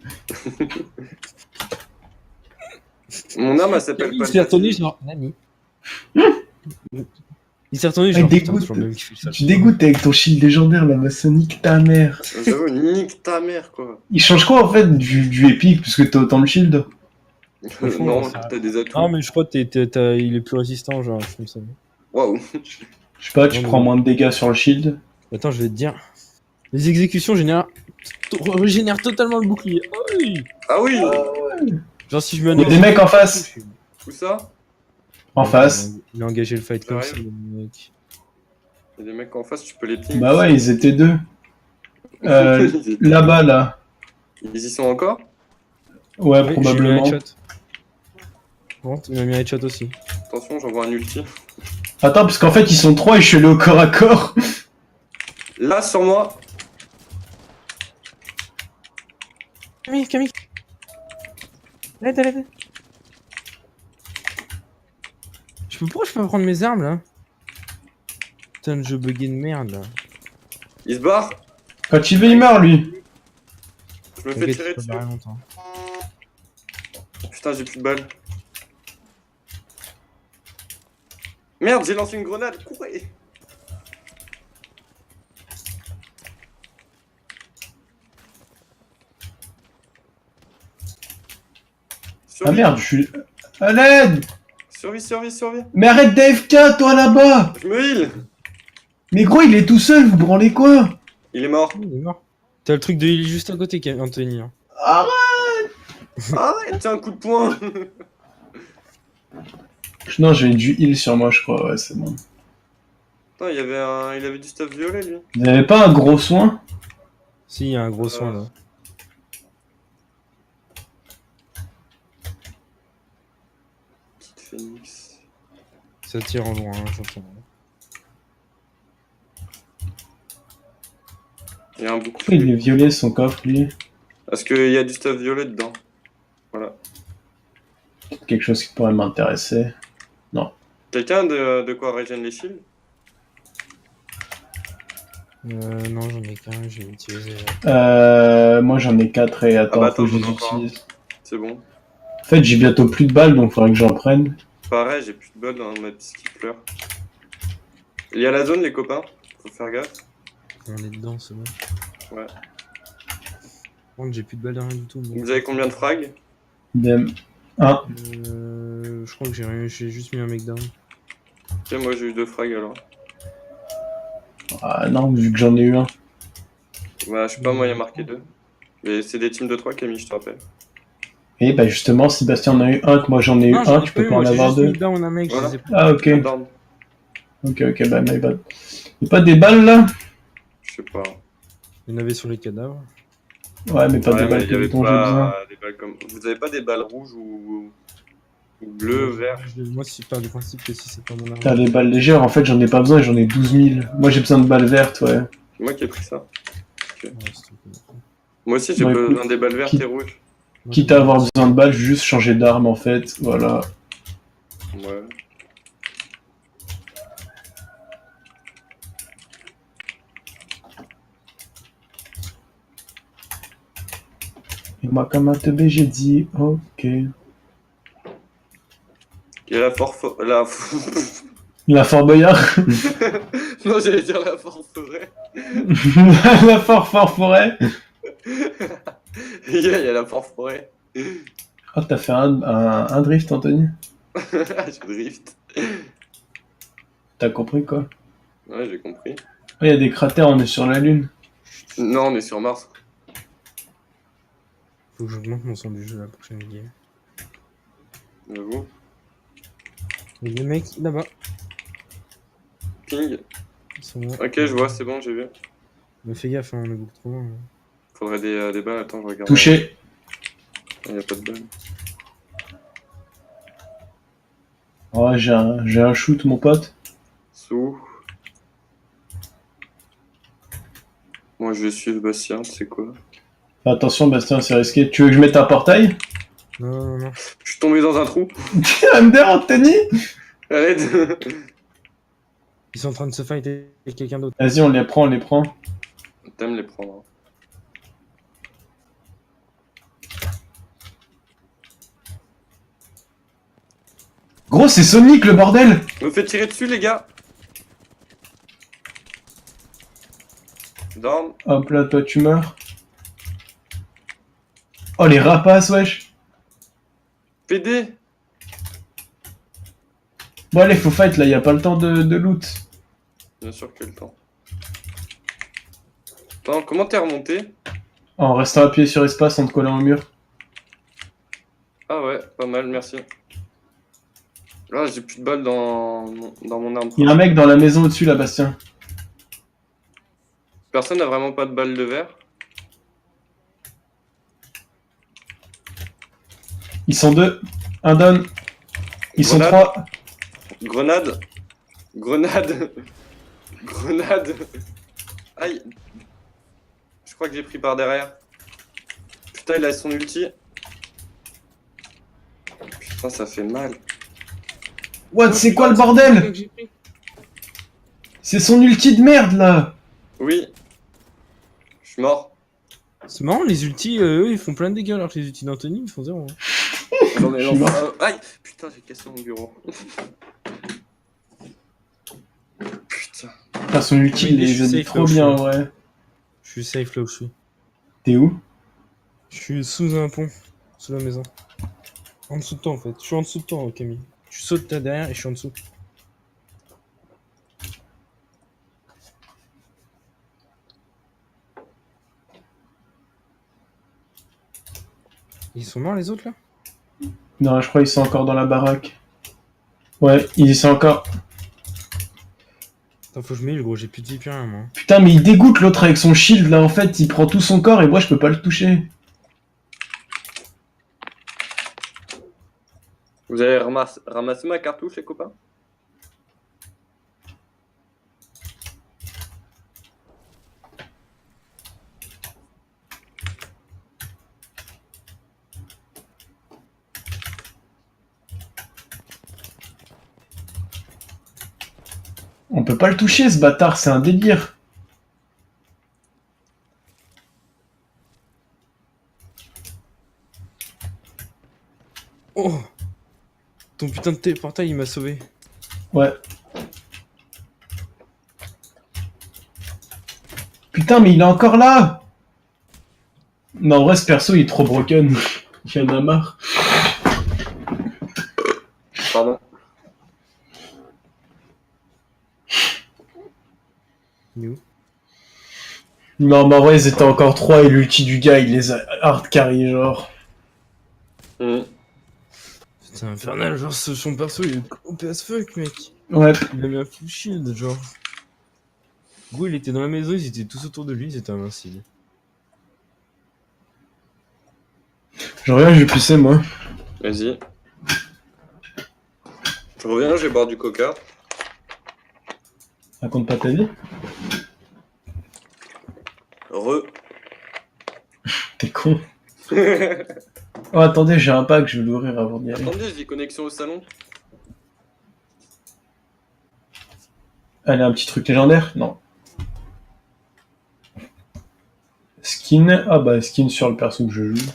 Mon arme, elle s'appelle Il pas. s'est retourné genre Nani. Il s'est retourné Ah, genre il putain, dégoûte. c'est toujours le même qui fait ça. Tu dégoûtes avec ton shield légendaire, là, maçonnique, ta mère. J'avoue, nique ta mère, quoi. Il change quoi, en fait, du épique, puisque t'as autant de shield? Franchement, Non, ça- t'as des atouts. Ah, mais je crois que il est plus résistant, genre, je comme ça. Waouh. Je sais pas, tu Non, prends mais- moins de dégâts sur le shield. Attends, je vais te dire. Les exécutions régénèrent totalement le bouclier. Oh oui. Ah oui. Genre, si je me Il y a des mecs en face. Où ça? En face. Il a engagé le fight comme ça, J'arrive. le mec. Il y a des mecs en face, tu peux les ping. Bah ouais, ils étaient deux. Là-bas, là. Ils y sont encore? Ouais, Oui, probablement. j'ai eu un headshot. Bon, il m'a mis un headshot aussi. Attention, j'envoie un ulti. Attends, parce qu'en fait, ils sont trois et je suis allé au corps à corps. Là, sur moi. Camille. Aide. Pourquoi je peux pas prendre mes armes là? Putain, le jeu bugué de merde là. Il se barre. Quand il veut, il meurt, lui. Je me fais T'inquiète, tirer je peux dessus. barrer longtemps. Putain, j'ai plus de balles. Merde, j'ai lancé une grenade. Courez. Ah merde, je suis... À l'aide. Survie. Mais arrête d'AFK, toi, là-bas. Je me heal. Mais gros, il est tout seul, vous branlez quoi? Il est mort. Il est mort. T'as le truc de heal juste à côté, Anthony. Hein. Arrête. Arrête, tiens, un coup de poing. Non, j'ai du heal sur moi, je crois, ouais, c'est bon. Putain, il avait du stuff violet, lui. Vous avez pas un gros soin? Si, il y a un gros soin là. Petite phoenix. Ça tire en loin, hein, j'entends. Il y a un Pourquoi il bouclier. est violet, son coffre, lui? Parce qu'il y a du stuff violet dedans. Voilà. Quelque chose qui pourrait m'intéresser. Quelqu'un de quoi régène les shields? Non, j'en ai qu'un, j'ai utilisé. Moi j'en ai 4 et attends, bah, faut que je attends, les j'en ai encore un. utilise. C'est bon. En fait, j'ai bientôt plus de balles, donc faudrait que j'en prenne. Pareil, j'ai plus de balles dans ma petite qui pleure. Il y a la zone, les copains. Faut faire gaffe. On est dedans, c'est bon. Ouais. Par contre, j'ai plus de balles rien du tout. Bon. Vous avez combien de frags? Dem. Je crois que j'ai juste mis un mec down. Ok, moi j'ai eu 2 frags alors. Ah non, vu que j'en ai eu un. Bah, je sais pas, moi il y a marqué 2. Mais c'est des teams de 3, Camille, je te rappelle. Et bah justement, Sébastien en a eu un, que moi j'en ai eu Non, j'en un, ai tu pas peux eu, pas en moi, j'ai avoir juste deux. mis down un mec, Voilà. je les ai pas. Ah ok, Down. ok, bah my bad. Y'a pas des balles là? Je sais pas. Il y en avait sur les cadavres. Ouais, mais pas Ouais, des mais balles il y avait dont j'ai besoin. pas des balles comme. Vous avez pas des balles rouges ou bleues, vert? Moi, si je pars du principe que si c'est pas mon arme. T'as les balles légères, en fait j'en ai pas besoin et j'en ai 12 000. Moi j'ai besoin de balles vertes, ouais. C'est moi qui ai pris ça. Ouais, c'est tout. Moi aussi j'ai Bon, besoin écoute, des balles vertes qui- et rouges. Quitte à avoir besoin de balles, juste changer d'arme en fait, voilà. Ouais. Et moi comme un teubé j'ai dit ok. Il y a la la... La Fort Boyard. non, j'allais dire la forêt. La Fort Forêt. Il y a la forêt. Oh t'as fait un drift Anthony? Je drift. T'as compris quoi? Ouais, j'ai compris. Oh y'a des cratères, on est sur la lune. Non, on est sur Mars. Faut que j'augmente mon son du jeu la prochaine game. J'avoue. Il y a des mecs là-bas. Ping. Ils sont là. Ok, je vois, c'est bon, j'ai vu. Mais fais gaffe, hein, on est beaucoup trop loin. Hein. Faudrait des balles, attends, je regarde. Touché. Il n'y a pas de balles. Oh j'ai un shoot mon pote. Sous. Moi, je vais suivre Bastien, tu sais quoi. Fais attention Bastien, c'est risqué. Tu veux que je mette un portail? Non. Je suis tombé dans un trou. MDR Anthony. Arrête. Ils sont en train de se fight avec quelqu'un d'autre. Vas-y on les prend. T'aimes les prendre. Gros c'est Sonic le bordel. Me fait tirer dessus, les gars. Down. Hop là toi tu meurs. Oh les rapaces wesh. PD. Bon, allez, faut fight là, y a pas le temps de loot. Bien sûr que le temps. Attends, comment t'es remonté? En restant appuyé sur espace en te collant au mur. Ah ouais, pas mal, merci. Là, j'ai plus de balles dans mon arme. Il y a un mec dans la maison au-dessus là, Bastien. Personne n'a vraiment pas de balles de verre. Ils sont deux. Un down. Ils sont Grenade. trois. Grenade. Grenade. Grenade. Aïe. Je crois que j'ai pris par derrière. Putain, il a son ulti. Putain, ça fait mal. What, c'est quoi le bordel? C'est son ulti de merde là. Oui. Je suis mort. C'est marrant, les ultis, eux, ils font plein de dégâts alors que les ultis d'Anthony, ils font 0. Hein. J'en ai Je suis lancé un. Aïe. Putain, j'ai cassé mon bureau. Putain. Putain, son ulti, Oui, il je les suis habille safe, trop là, bien, je suis. ouais. Je suis safe là où je suis. T'es où? Je suis sous un pont, sous la maison. En dessous de toi en fait. Je suis en dessous de toi, Camille. Tu sautes là derrière et je suis en dessous. Ils sont morts les autres là? Non, je crois qu'ils sont encore dans la baraque. Ouais, ils y sont encore. Attends, faut que je m'aille, gros, j'ai plus de vie, plus rien moi. Putain, mais il dégoûte l'autre avec son shield là, en fait, il prend tout son corps et moi je peux pas le toucher. Vous avez ramassé ma cartouche, les copains? On peut pas le toucher ce bâtard, c'est un délire. Oh! Ton putain de téléportail il m'a sauvé. Ouais. Putain, mais il est encore là! Non, en vrai, ce perso il est trop broken. Il y en a marre. Pardon. Il est où? Non, mais en vrai, ils étaient encore 3 et l'ulti du gars il les a hard carry, genre. C'est infernal, genre son perso il est OP as fuck mec. Ouais. Il a mis un full shield, genre. Gros, il était dans la maison, ils étaient tous autour de lui, ils étaient invincibles. Je reviens, je vais pisser moi. Vas-y. Je reviens, je vais boire du coca. Raconte pas ta vie. T'es con. Oh, attendez, j'ai un pack, je vais l'ouvrir avant d'y aller. Attendez, j'ai connexion au salon. Allez, un petit truc légendaire? Non. Skin. Ah bah, skin sur le perso que je joue.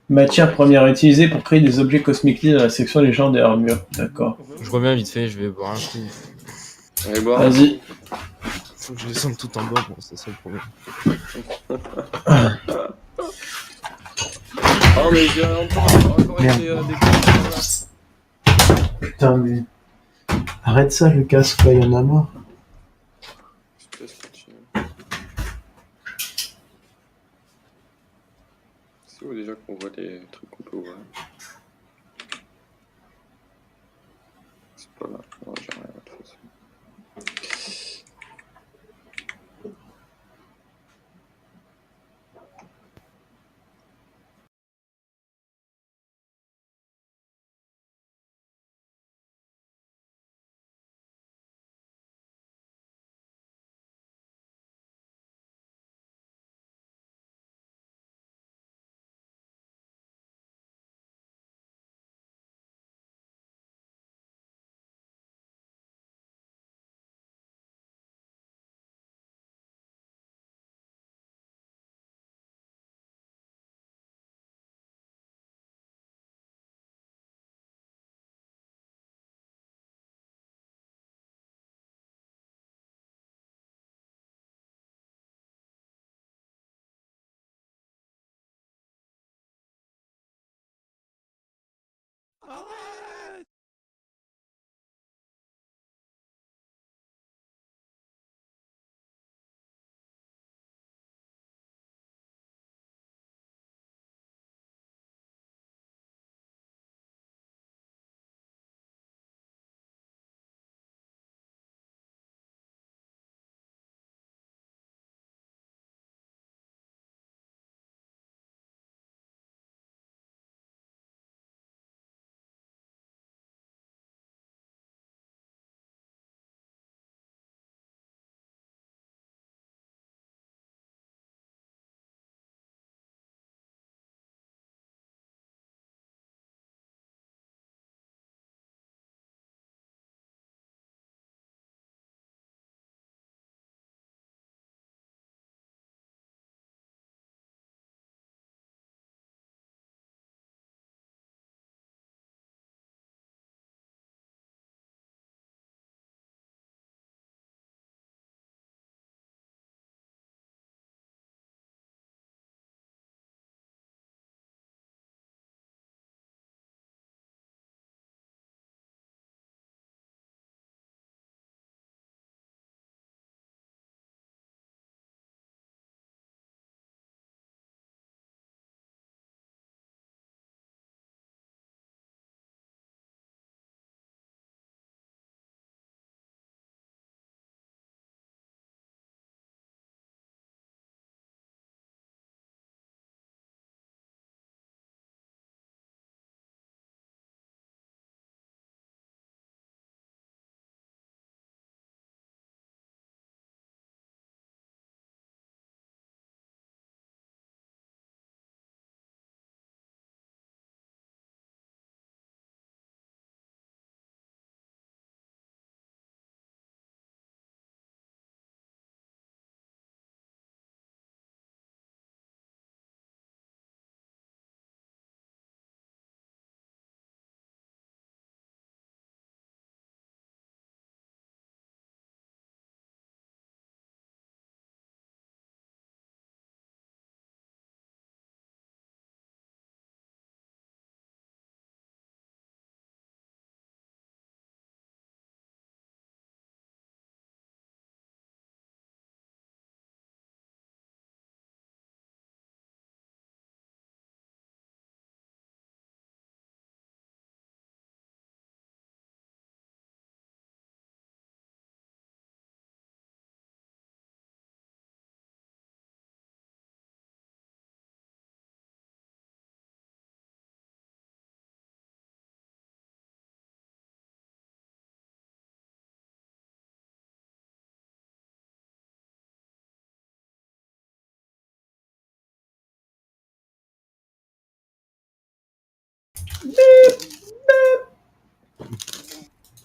Matière première utilisée pour créer des objets cosmiques liés dans la section légende et armure. D'accord. Je reviens vite fait, je vais boire un coup. Allez boire. Vas-y. Faut que je descende tout en bas, bon, c'est ça le problème. Oh, mais j'ai encore Merde. été des Putain, mais. Arrête ça, Lucas, quoi, il y en a marre. Je te laisse continuer. C'est où déjà qu'on voit les trucs qu'on peut ouvrir? C'est pas là. Non, j'ai rien de toute façon.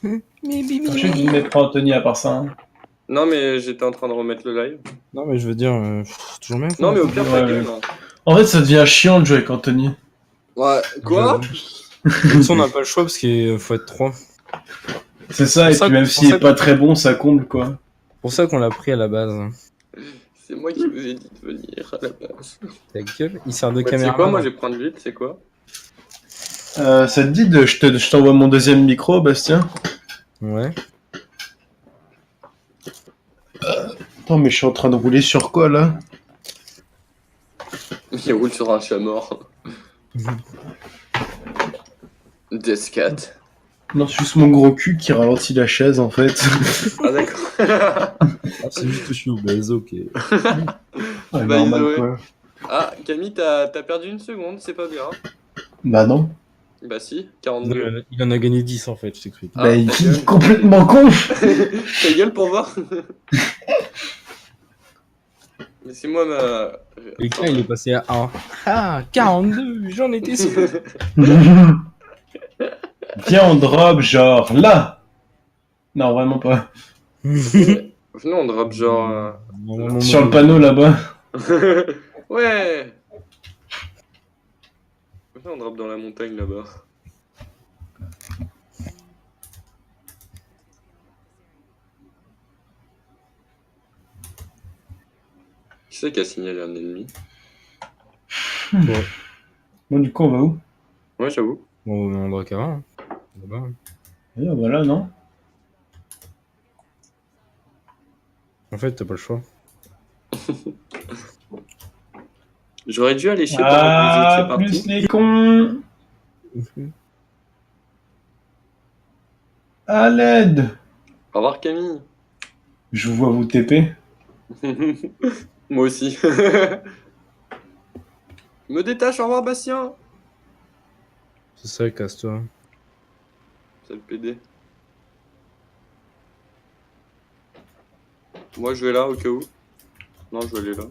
Mais Bibi. Je sais que vous n'êtes pas Anthony à part ça. Hein. Non, mais j'étais en train de remettre le live. Non, mais je veux dire, toujours même. Non, mais au pire, ta Ouais, gueule. ouais. En fait, ça devient chiant de jouer avec Anthony. Ouais, quoi? De toute façon, on n'a pas le choix parce qu'il faut être 3. C'est ça, C'est et ça puis même que- c'est s'il ça est pas très bon, ça comble quoi. C'est pour ça qu'on l'a pris à la base. C'est moi qui vous ai dit de venir à la base. Ta gueule, il sert de Bah, c'est caméra. quoi, moi je vais prendre vite, c'est quoi? Ça te dit de. Je t'envoie mon deuxième micro, Bastien. Ouais. Attends, mais je suis en train de rouler sur quoi là? Il roule sur un chat mort. Death Cat. Non, c'est juste mon gros cul qui ralentit la chaise en fait. Ah, d'accord. Ah, c'est juste que je suis obèse, ok. Ouais, Bah, normal désolé. quoi. Ah, Camille, t'as perdu une seconde, c'est pas grave. Bah non. Bah, si, Non, 42. il en a gagné 10 en fait, je t'explique. Ah, Bah il ta gueule. est complètement con. Ta gueule pour voir. Mais c'est moi ma. Et là, il est passé à 1. Ah, 42, j'en étais sûr. Viens, on drop genre là. Non, vraiment pas. Venez, on drop genre. Sur le panneau là-bas. Ouais. Venez, on drop dans la montagne là-bas. Qui c'est qui a signalé un ennemi? Bon, du coup, on va où? Ouais, j'avoue. Bon, au même endroit qu'avant. Hein. Là-bas, hein. Et voilà, non? En fait, t'as pas le choix. J'aurais dû aller chier pendant que vous étiez Ah, parti. plus les cons! À l'aide! Au revoir Camille. Je vous vois vous TP. Moi aussi. Me détache, au revoir Bastien. C'est ça, casse-toi. C'est le PD. Moi je vais là au cas où. Non, je vais aller là.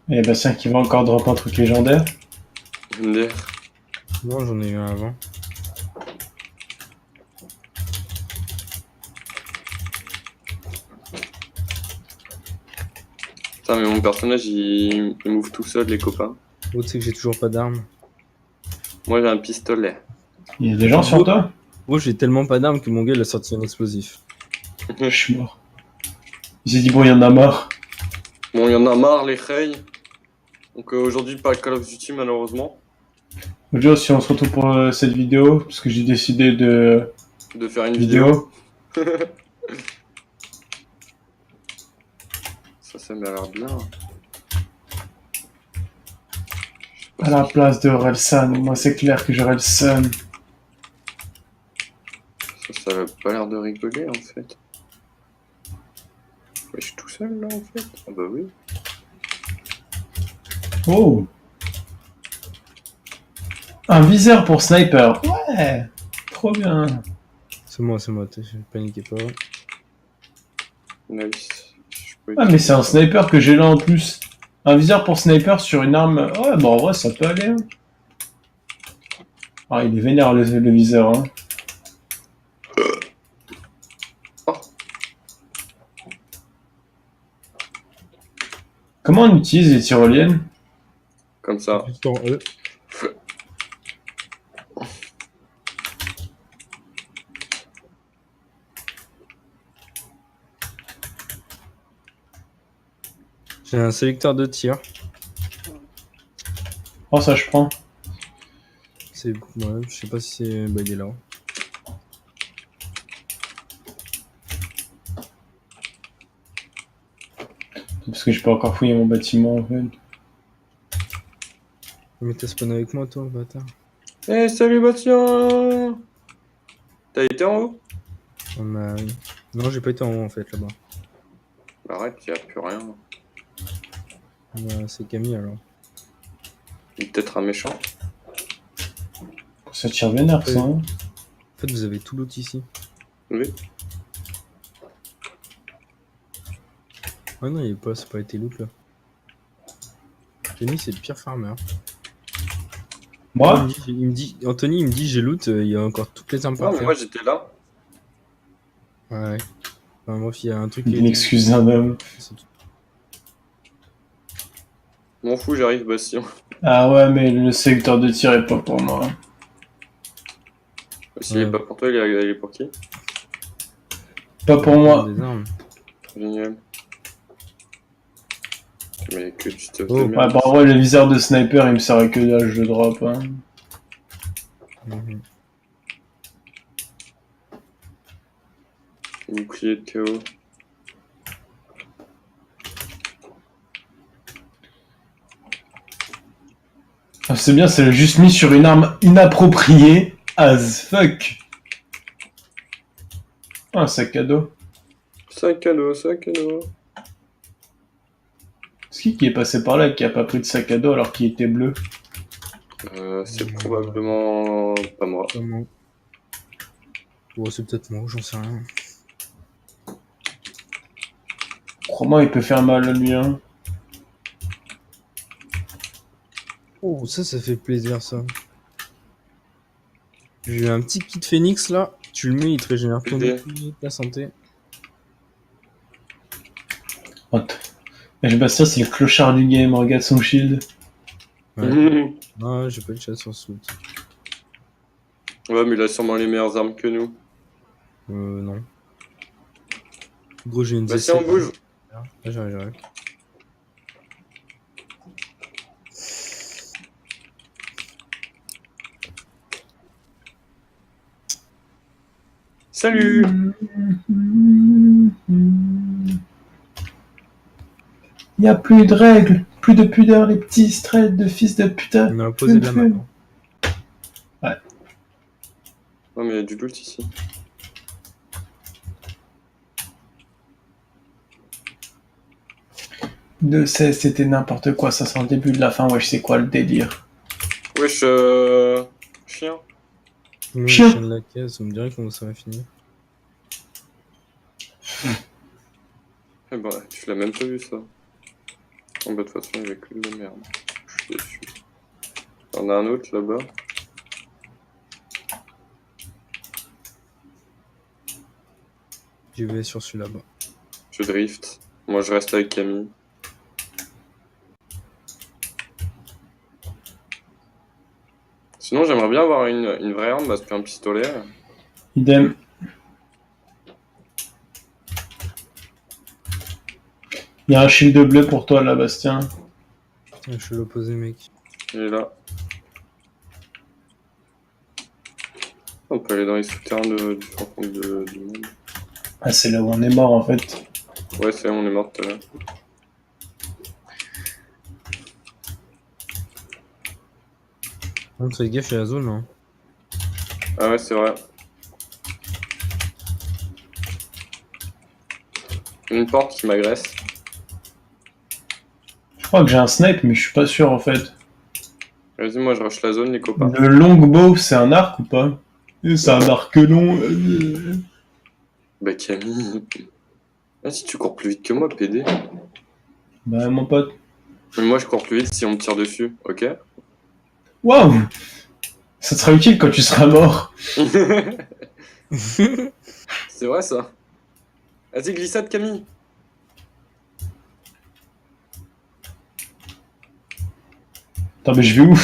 Et Bastien qui va encore drop un truc légendaire. MDR. Non, j'en ai eu un avant. Putain, mais mon personnage il move tout seul, les copains. L'autre, c'est que j'ai toujours pas d'armes. Moi j'ai un pistolet. Il y a des gens sur toi? Moi, j'ai tellement pas d'armes que mon gars, il a sorti un explosif. Je suis mort. Il s'est dit, bon, il y en a marre. Bon, il y en a marre, les reilles. Donc aujourd'hui, pas Call of Duty, malheureusement. Aujourd'hui, si on se retrouve pour cette vidéo, parce que j'ai décidé de De faire une vidéo. Ça m'a l'air bien. À la place de Relsan, moi c'est clair que j'aurais le Sun. Ça a pas l'air de rigoler, en fait. Mais je suis tout seul, là, en fait. Ah bah oui. Oh! Un viseur pour sniper. Ouais! Trop bien. C'est moi, paniquez pas. Nice. Ah, mais c'est un sniper que j'ai là en plus. Un viseur pour sniper sur une arme. Ouais, bah en vrai, ça peut aller. Hein. Ah, il est vénère le viseur. Hein. Comment on utilise les tyroliennes? Comme ça. Juste en E. J'ai un sélecteur de tir. Oh, ça je prends. C'est. Ouais, je sais pas si c'est. Bah, il est là. Parce que j'ai pas encore fouillé mon bâtiment en fait. Mais t'as spawn avec moi, toi, bâtard. Eh, salut Bastien! T'as été en haut? Non, j'ai pas été en haut en fait là-bas. Bah arrête, y'a plus rien. C'est Camille alors. Il est peut-être un méchant. Ça tire vénère ça. Hein. En fait, vous avez tout l'autre ici. Oui. Ah non, il est pas, c'est pas été loot là. Camille, c'est le pire farmer. Moi? Anthony, il me dit j'ai loot, il y a encore toutes les armes par Non, mais faire. moi j'étais là. Ouais. Enfin, moi, il y a un truc Une excuse d'un homme. C'est tout. M'en fous, j'arrive Bastien. Ah ouais, mais le secteur de tir est pas pour moi. S'il est pas pour toi, il est pour qui? Pas pour moi. Des armes. Génial. Mais que du stuff Oh, de Ouais, merde. bah ouais, le viseur de sniper il me sert que là je drop. Hein. Mhm. Bouclier de KO. Ah, c'est bien, c'est juste mis sur une arme inappropriée as fuck. Ah, un sac à dos. Sac à dos, sac à dos. C'est qui est passé par là et qui a pas pris de sac à dos alors qu'il était bleu? C'est probablement pas moi. Comment? Oh, c'est peut-être moi, j'en sais rien. Crois-moi, il peut faire mal lui. Hein. Oh, ça fait plaisir ça. J'ai un petit kit phoenix là. Tu le mets, il te régénère ton Ok. la santé. Et Bastien, c'est le clochard du game, regarde son shield. Ouais. Ah, j'ai pas de chat sur ce loot. Ouais, mais il a sûrement les meilleures armes que nous. Non. Gros, j'ai une Bastien, on bouge. Ah, j'arrive. Salut. Il n'y a plus de règles, plus de pudeur, les petits straits de fils de putain. On a posé de la map. Hein. Non, mais il y a du loot ici. De 16, c'était n'importe quoi, ça sent le début de la fin, ouais, je sais quoi le délire. Wesh, chien. Nous, Chien. le chien de la caisse, on me dirait comment ça va finir. Eh ben, tu l'as même pas vu ça. En bas de toute façon, il y avait que de la merde. Je suis déçu. Il y en a un autre là-bas. Je vais sur celui-là bas. Je drift. Moi, je reste avec Camille. Sinon, j'aimerais bien avoir une vraie arme parce qu'un pistolet. Idem. Il y a un shield bleu pour toi là, Bastien. Je suis l'opposé, mec. Il est là. On peut aller dans les souterrains du fond du monde. Ah, c'est là où on est mort en fait. Ouais, c'est là, on est mort tout à l'heure. On fait gaffe à la zone, hein. Ah ouais, c'est vrai. Une porte qui m'agresse. Je crois que j'ai un snipe, mais je suis pas sûr en fait. Vas-y, moi je rush la zone, les copains. Le longbow, c'est un arc ou pas? C'est un arc long. Bah Camille. Ah, si tu cours plus vite que moi, PD. Bah, mon pote. Mais moi je cours plus vite si on me tire dessus, ok? Waouh! Ça te sera utile quand tu seras mort. C'est vrai ça. Vas-y, glissade Camille. Attends, mais je vais où?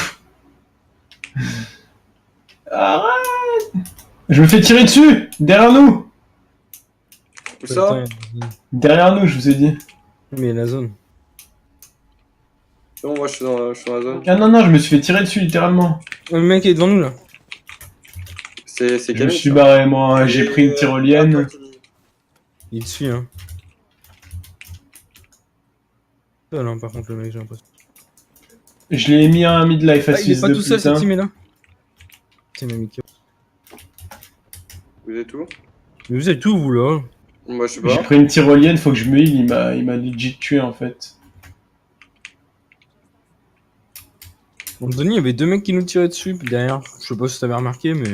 Arrête! Je me fais tirer dessus! Derrière nous! Où ça? Attends, Derrière nous, je vous ai dit. mais la zone. Non, moi je suis dans la zone. Ah non, non, je me suis fait tirer dessus littéralement. Oh, le mec est devant nous là. C'est Je me Camille. suis ça. barré, moi, j'ai pris une Ah, tyrolienne. toi, Camille. Il te suit, hein. Seul, hein, par contre, le mec, j'ai l'impression. Je l'ai mis à un midlife à Ah, il est 6 pas de tout seul, cette putain. team est là. C'est ma Mickey. Vous êtes où? Mais vous êtes tout, vous là? Moi je sais J'ai pas. pris une tyrolienne, faut que je me heal, il m'a legit tué en fait. Bon, Denis, il y avait deux mecs qui nous tiraient dessus puis derrière. Je sais pas si t'avais remarqué, mais.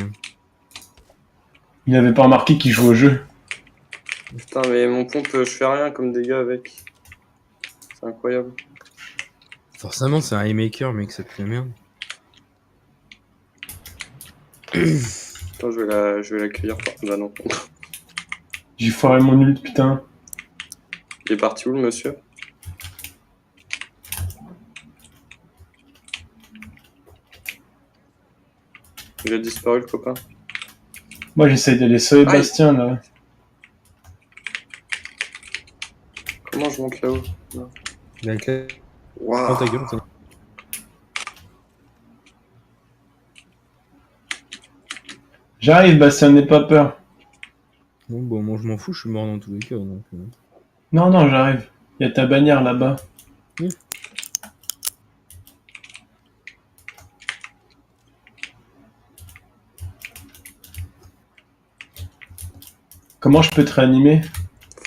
Il avait pas remarqué qu'il jouait au jeu. Putain, mais mon pompe, je fais rien comme dégâts avec. C'est incroyable. Forcément, c'est un haymaker, mec, ça pue la merde. Attends, je vais l'accueillir. Bah non. J'ai foiré mon ult, putain. Il est parti où le monsieur? Il a disparu le copain. Moi j'essaye d'aller sauver Aïe. Bastien là. Comment je monte là-haut? Il a éclaté dans Waouh. ta gueule, t'as- J'arrive Bastien, n'aie pas peur. Bon, bon, moi je m'en fous, je suis mort dans tous les cas. Donc, Non, non, j'arrive. Il y a ta bannière là-bas. Oui. Comment je peux te réanimer?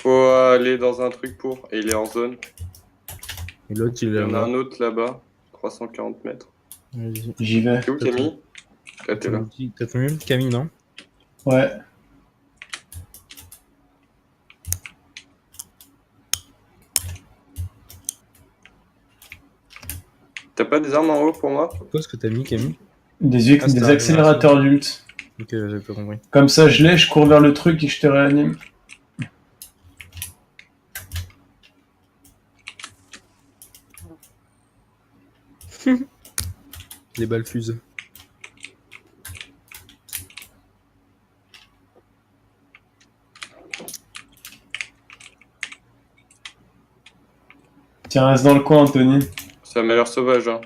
Faut aller dans un truc pour. Et il est en zone. Et l'autre, il Il y est en a là. un autre là-bas. 340 mètres. Vas-y. J'y vais. T'es où Camille? Ah, t'es là. T'as ton ult, Camille, non? Ouais. T'as pas des armes en haut pour moi? Quoi ce que t'as mis, Camille? Des, Ah, c'est des un accélérateurs d'ult. Ok, j'avais pas compris. Comme ça je l'ai, je cours vers le truc et je te réanime. Les balles fusent. Tiens, reste dans le coin Anthony. C'est la meilleure sauvage, hein.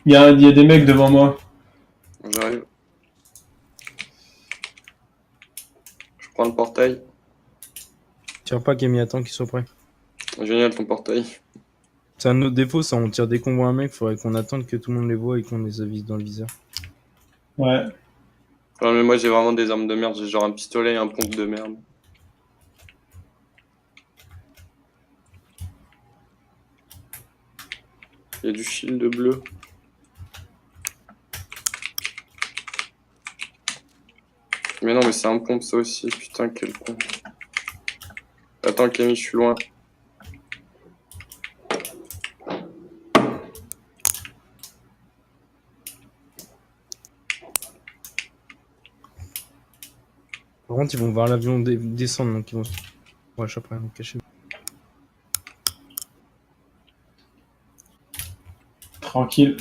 Il y a des mecs devant moi. J'arrive. portail. Tire pas Camille, attends qu'il soit prêt. Génial ton portail. C'est un autre défaut, ça. On tire dès qu'on voit un mec, faudrait qu'on attende que tout le monde les voit et qu'on les avise dans le viseur. Ouais. Non mais moi j'ai vraiment des armes de merde, j'ai genre un pistolet et un pompe de merde. Il y a du shield bleu. Mais non mais c'est un pompe ça aussi, putain quel con. Attends Camille, je suis loin. Par contre, ils vont voir l'avion descendre, donc ils vont se... Ouais, je suis après, donc cachez. Tranquille.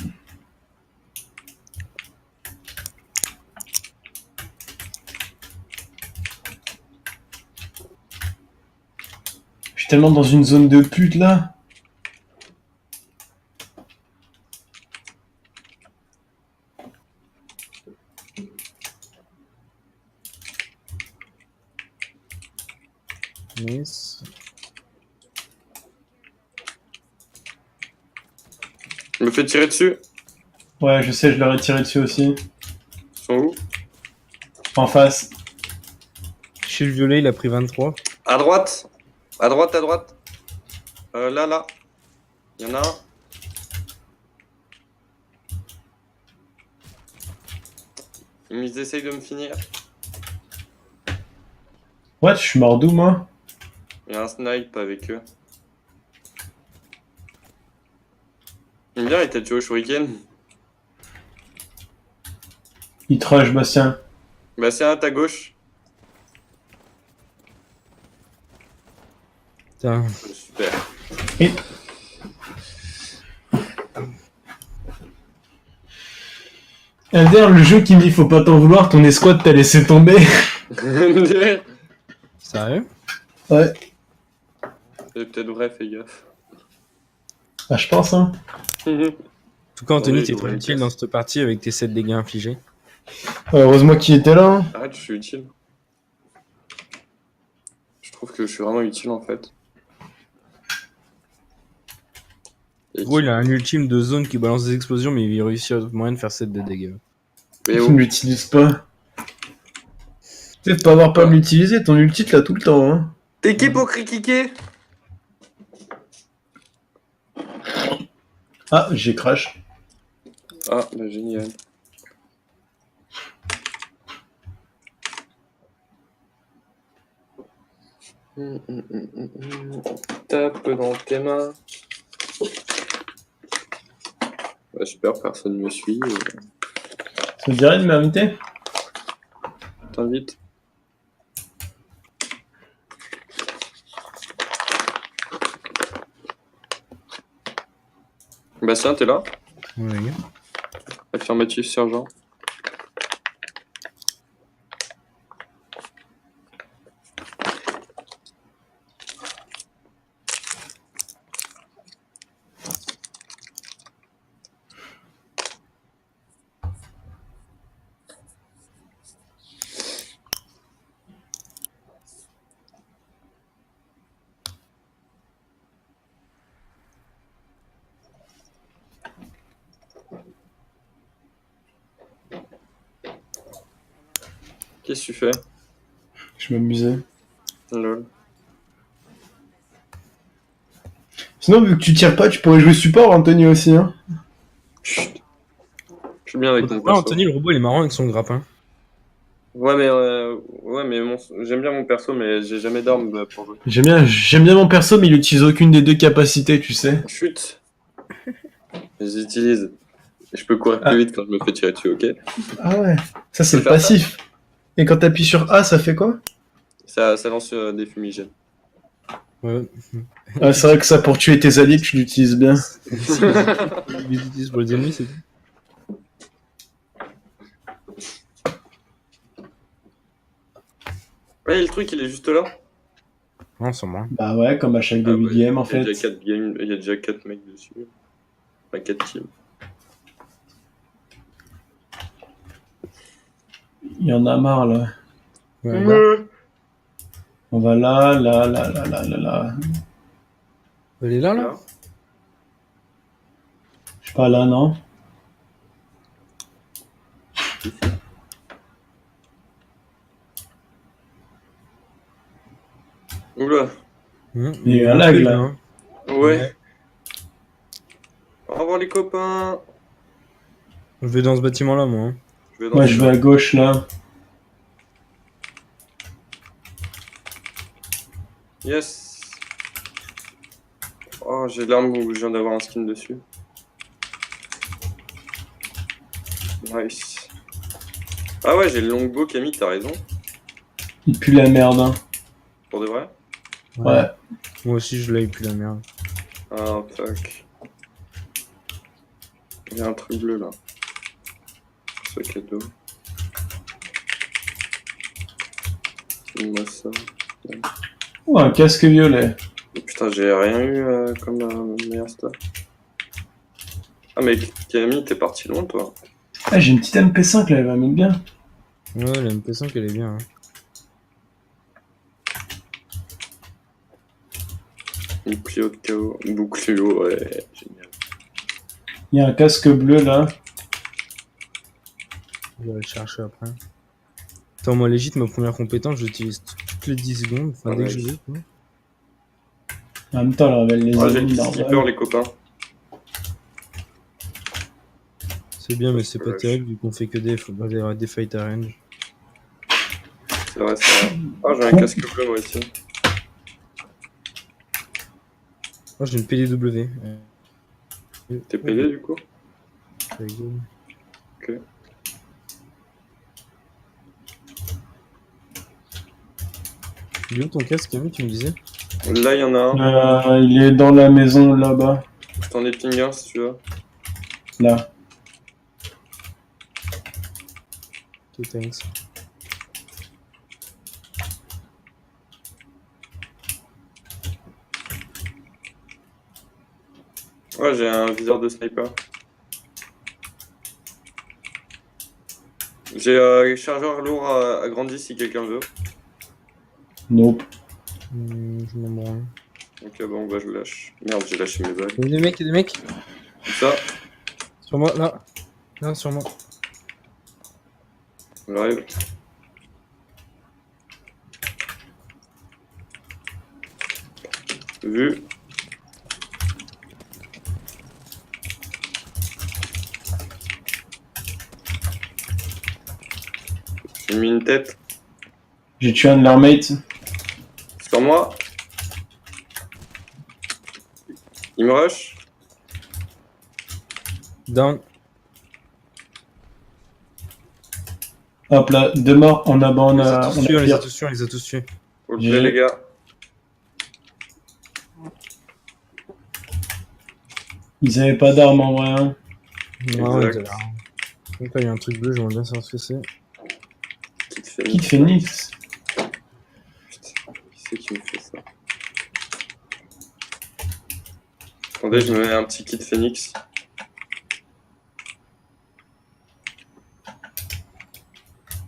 Je suis tellement dans une zone de pute là. Nice. Je me fais tirer dessus. Ouais, je sais, je leur ai tiré dessus aussi. Ils sont où? En face. Chez le violet, il a pris 23. À droite. À droite, à droite. Là, là. Il y en a un. Ils essayent de me finir. Ouais, je suis mort d'où moi? Il y a un snipe avec eux. J'aime bien les tatouages au shuriken. Il te rush, Bastien. Bah c'est un à ta gauche. Putain. Super. D'ailleurs, le jeu qui me dit faut pas t'en vouloir, ton escouade t'a laissé tomber. Sérieux? Ouais. C'est peut-être vrai, fais gaffe. Ah, je pense, hein. En tout cas, Anthony, Oui, t'es trop ouais, utile yes. dans cette partie avec tes 7 dégâts infligés. Heureusement qu'il était là. Hein. Arrête, je suis utile. Je trouve que je suis vraiment utile en fait. Et Gros, il a un ultime de zone qui balance des explosions, mais il réussit à moyen de faire 7 de dégâts. Mais Il oh, ne l'utilise pas. Tu sais, pas avoir peur de l'utiliser, ton ulti là tout le temps. Hein. t'es qui pour critiquer? Ah, j'ai crash. Ah, bah génial. Tape dans tes mains. Bah, super, personne me suit. Ça te dirait de m'inviter? T'invite. Bastien, t'es là? Ouais. Affirmatif, sergent. Qu'est-ce que tu fais? Je m'amusais. Lol. Sinon, vu que tu tires pas, tu pourrais jouer support, Anthony aussi. Hein. Chut. Je suis bien avec mon Non, perso. Anthony, le robot, il est marrant avec son grappin. Ouais, mais j'aime bien mon perso, mais j'ai jamais d'armes bah, pour jouer. J'aime bien mon perso, mais il utilise aucune des deux capacités, tu sais. Chut. Je les utilise. Et je peux courir Ah. plus vite quand je me fais tirer dessus, ok? Ah ouais. Ça, c'est Tu le peux faire ça passif. Et quand t'appuies sur A, ça fait quoi? Ça lance des fumigènes. Ouais. Ah, c'est vrai que ça, pour tuer tes alliés, tu l'utilises bien. Il l'utilise pour les ennemis, c'est tout. Ouais, le truc, il est juste là. Non, c'est moi. Bah ouais, comme à chaque Ah, début bah, de game, en il y a fait. déjà 4 games, il y a déjà 4 mecs dessus. Enfin, 4 teams. Il y en a marre, là. Ouais, bah. On va là, là, là, là, là, là, là. Elle est là, là Là. Je sais pas là, non? Oula. Il y a un lag, là. hein. Ouais. Au revoir les copains. Je vais dans ce bâtiment-là, moi. Hein. Je vais dans Moi, ce- je vais à gauche, là. Yes. Oh, j'ai l'arme où je viens d'avoir un skin dessus. Nice. Ah ouais, j'ai le longbow, Camille, t'as raison. Il pue la merde, hein. Pour de vrai. Ouais. Moi aussi, je l'ai, puis la merde. Ah, fuck. Il y a un truc bleu là. Ce cadeau. Moi ça. Ouh, un casque violet. Oh, putain, j'ai rien eu comme meilleur stuff. Ah, mais Camille, t'es parti loin toi. Ah, j'ai une petite MP5 là, elle va mettre bien. Ouais, j'ai l'impression qu'elle est bien. Hein. Bouclier de KO. Bouclier, ouais, génial. Il y a un casque bleu là. Je vais le chercher après. Attends, moi, légit, ma première compétence, j'utilise toutes les 10 secondes. Enfin, Ah, dès que ouais. je veux. Quoi. En même temps, elle révèle les Ah, j'ai le ennemis skipper, normales. les copains. C'est bien, mais c'est pas Ouais. terrible vu qu'on fait que des fights à range. C'est vrai, c'est vrai. Ah, j'ai un casque bleu moi aussi. Oh, j'ai une PDW. T'es PD du coup? Ça rigole. Ok. Il est où ton casque, Camille, tu me disais? Là, il y en a un. Il est dans la maison là-bas. Je t'en ai ping un si tu veux. Là. Ok, thanks. Ouais, j'ai un viseur de sniper. J'ai chargeur lourd agrandi si quelqu'un veut. Nope. Je m'en branle. Ok, bon, bah je le lâche. Merde, j'ai lâché mes balles. Il y a des mecs, il y a des mecs. Comme ça, Sur moi, là. Là, sur moi. j'arrive. Vu. J'ai mis une tête J'ai tué un de leurs mates. sur moi. Il me rush. Down. Hop là, deux morts. On a, bah, On on les a a, tous on tués, a on les a pire. tous tués, on les a tous tués. Faut le J'ai- play, les gars. Ils avaient pas d'armes en vrai. Hein. Ouais, Exact. donc là, il y a un truc bleu, j'aimerais bien savoir ce que c'est. Qui te fait Kid Phoenix. Putain, qui c'est qui me fait ça? Attendez, je me mets un petit kit Phoenix.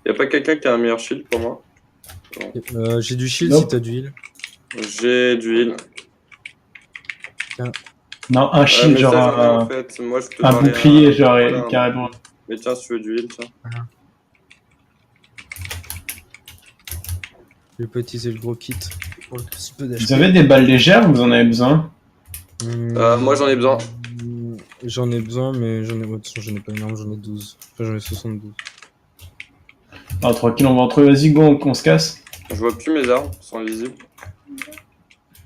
Y'a pas quelqu'un qui a un meilleur shield pour moi? J'ai du shield Nope. si t'as du heal. J'ai du heal. Non, un shield, mais genre ça, j'en ai, en un, fait. Moi, je peux un parler bouclier, à- genre voilà, carrément. Mais tiens, si tu veux du heal, tiens. Je vais pas utiliser le gros kit. Pour le petit peu Vous avez des balles légères ou vous en avez besoin? Moi, j'en ai besoin. J'en ai besoin, mais j'en ai, de toute façon, j'en ai pas énorme, j'en ai 12. Enfin, j'en ai 72. Ah, tranquille, on va en trouver. Vas-y, go, on se casse. Je vois plus mes armes, elles sont invisibles.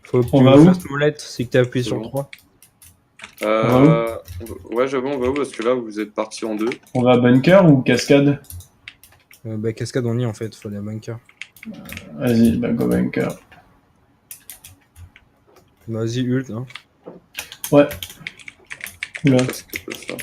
Faut que On tu va me où? fasses molette, c'est que t'as appuyé C'est sur bon. 3. Ouais, j'avoue, on va où? Parce que là, vous êtes partis en deux. On va à bunker ou cascade? Bah, cascade, on y est en fait, faut aller à bunker. Vas-y, bah go bunker. Bah, vas-y, ult, hein. Ouais. Oula. Qu'est-ce que c'est ça?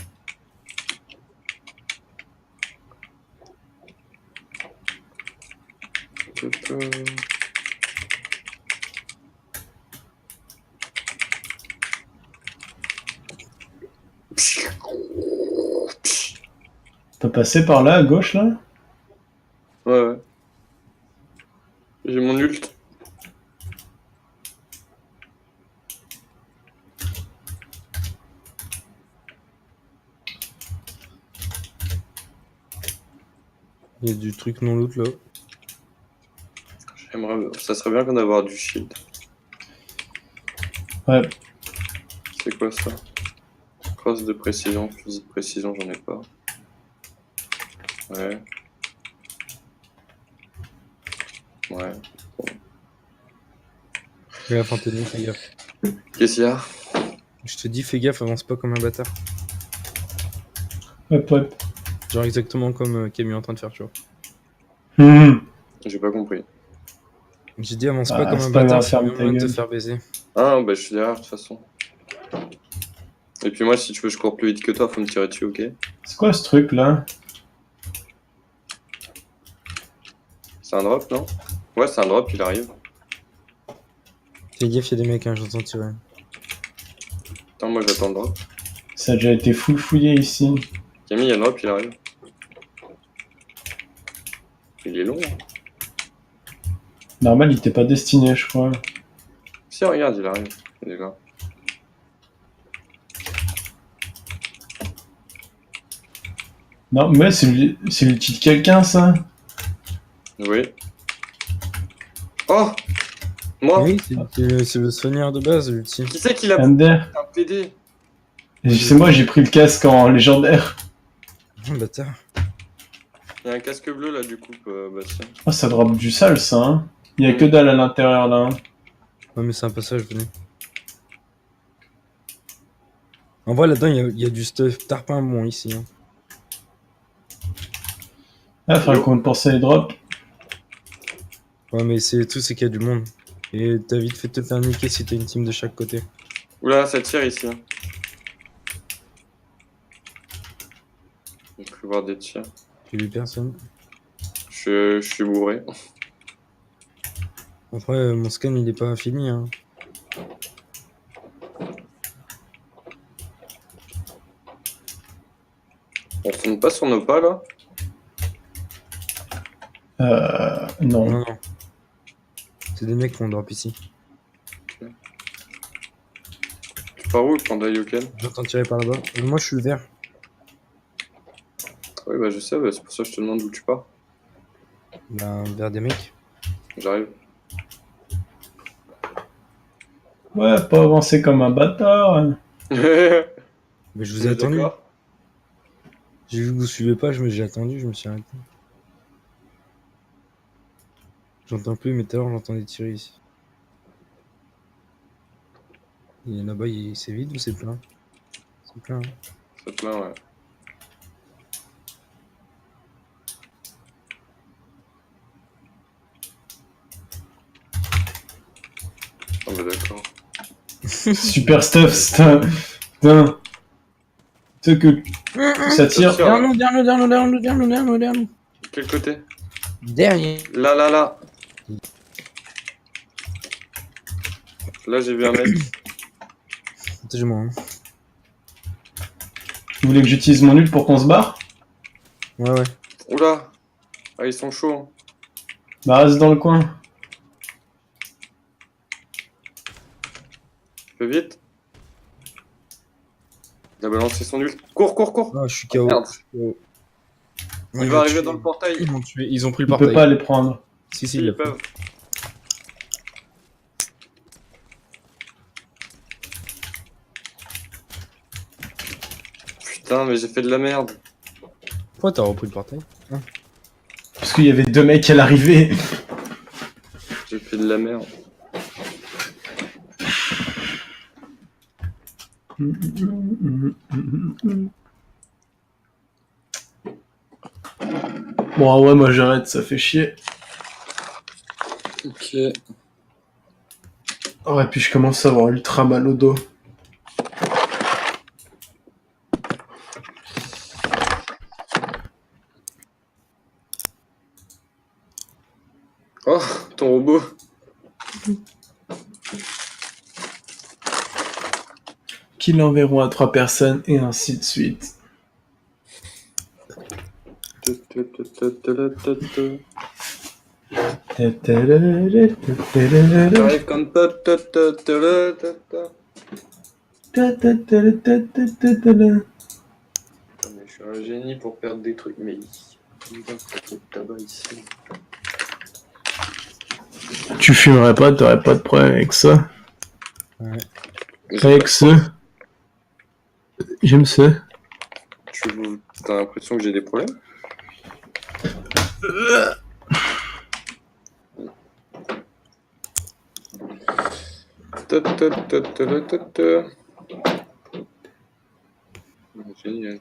On peut passer par là, à gauche, là? Ouais, ouais. J'ai mon ult. Il y a du truc non loot là. Ça serait bien qu'on avoir du shield. Ouais. C'est quoi ça? Crosse de précision, fusil de précision, j'en ai pas. Ouais. Ouais. Fais gaffe, Anthony, fais gaffe. Qu'est-ce qu'il y a? Je te dis, fais gaffe, avance pas comme un bâtard. Hop, hop. Genre exactement comme Camille est en train de faire, tu vois. J'ai pas compris. J'ai dit, avance Ah, pas comme c'est un pas bâtard, grave, c'est ferme mieux ta moyen de te gueule. faire baiser. Ah, bah je suis derrière de toute façon. Et puis moi, si tu veux, je cours plus vite que toi, faut me tirer dessus, ok? C'est quoi ce truc là? C'est un drop, non? Ouais, c'est un drop, il arrive. Fais gaffe, y'a des mecs, hein, j'entends tirer. Attends, moi j'attends le drop. Ça a déjà été full fouillé ici. Camille, il y a le drop, il arrive. Il est long, hein. Normal, il était pas destiné, je crois. Si, regarde, il arrive. Il est là. Non, mais c'est l'outil de quelqu'un, ça. Oui. Oh! Moi? Oui, c'est le soigneur de base, l'ultime. Qui c'est qui l'a Ender. un PD? C'est moi, j'ai pris le casque en légendaire. Oh, bâtard. Il y a un casque bleu là, du coup, Bastien. Oh, ça drop du sale, ça, hein. Il y a que dalle à l'intérieur, là. Hein. Ouais, mais c'est un passage, venez. En vrai, là-dedans, il y a du stuff tarpin bon ici. Hein. Ah, faudrait qu'on pense à les drops. Ouais, mais c'est tout, c'est qu'il y a du monde. Et t'as vite fait de te faire niquer si t'as une team de chaque côté. Oula, ça tire ici. Hein. J'ai cru voir des tirs. J'ai vu personne. Je suis bourré. Après, mon scan, il est pas fini. Hein. On tourne pas sur nos pas là? Non. Non, non. C'est des mecs qu'on drop ici. Tu pars où, le panda Yoken? J'entends tirer par là-bas. Moi, je suis vert. Oui, bah je sais, bah, c'est pour ça que je te demande où tu pars. Bah, vers des mecs. J'arrive. Ouais, pas avancer comme un bâtard. Mais je vous ai On est attendu. d'accord. J'ai vu que vous suivez pas, j'ai attendu, je me suis arrêté. J'entends plus, mais tout à l'heure j'entendais tirer ici. Et là-bas, c'est vide ou c'est plein? C'est plein. Hein. C'est plein, ouais. Ah bah d'accord. Super stuff, ça. Putain. Tu sais que ça tire. Ça tire. Derrière. Quel côté? Derrière. Là. Là, j'ai vu un mec. Protège-moi. Hein. Vous voulez que j'utilise mon ult pour qu'on se barre? Ouais. Oula! Ah, ils sont chauds. Hein. Bah, reste dans le coin. Fais vite. Il a balancé son ult. Cours! Ah, je suis KO. Merde. Ouais, Il va arriver dans le portail. Ils m'ont tué. Ils ont pris le Il peut portail. pas les prendre. Si, Si, il ils l'a fait. peuvent. Putain, mais j'ai fait de la merde. Pourquoi t'as repris le portail? Parce qu'il y avait deux mecs à l'arrivée. J'ai fait de la merde. Bon, ah ouais, moi j'arrête, ça fait chier. Ok. Oh, et puis je commence à avoir ultra mal au dos. Oh, ton robot. Qui l'enverront à 3 personnes et ainsi de suite. J'arrive comme Mais je suis un génie pour perdre des trucs, mais... Tabac ici. Tu fumerais pas, t'aurais pas de problème avec ça. Avec ce. J'aime ça. T'as l'impression que j'ai des problèmes? Génial.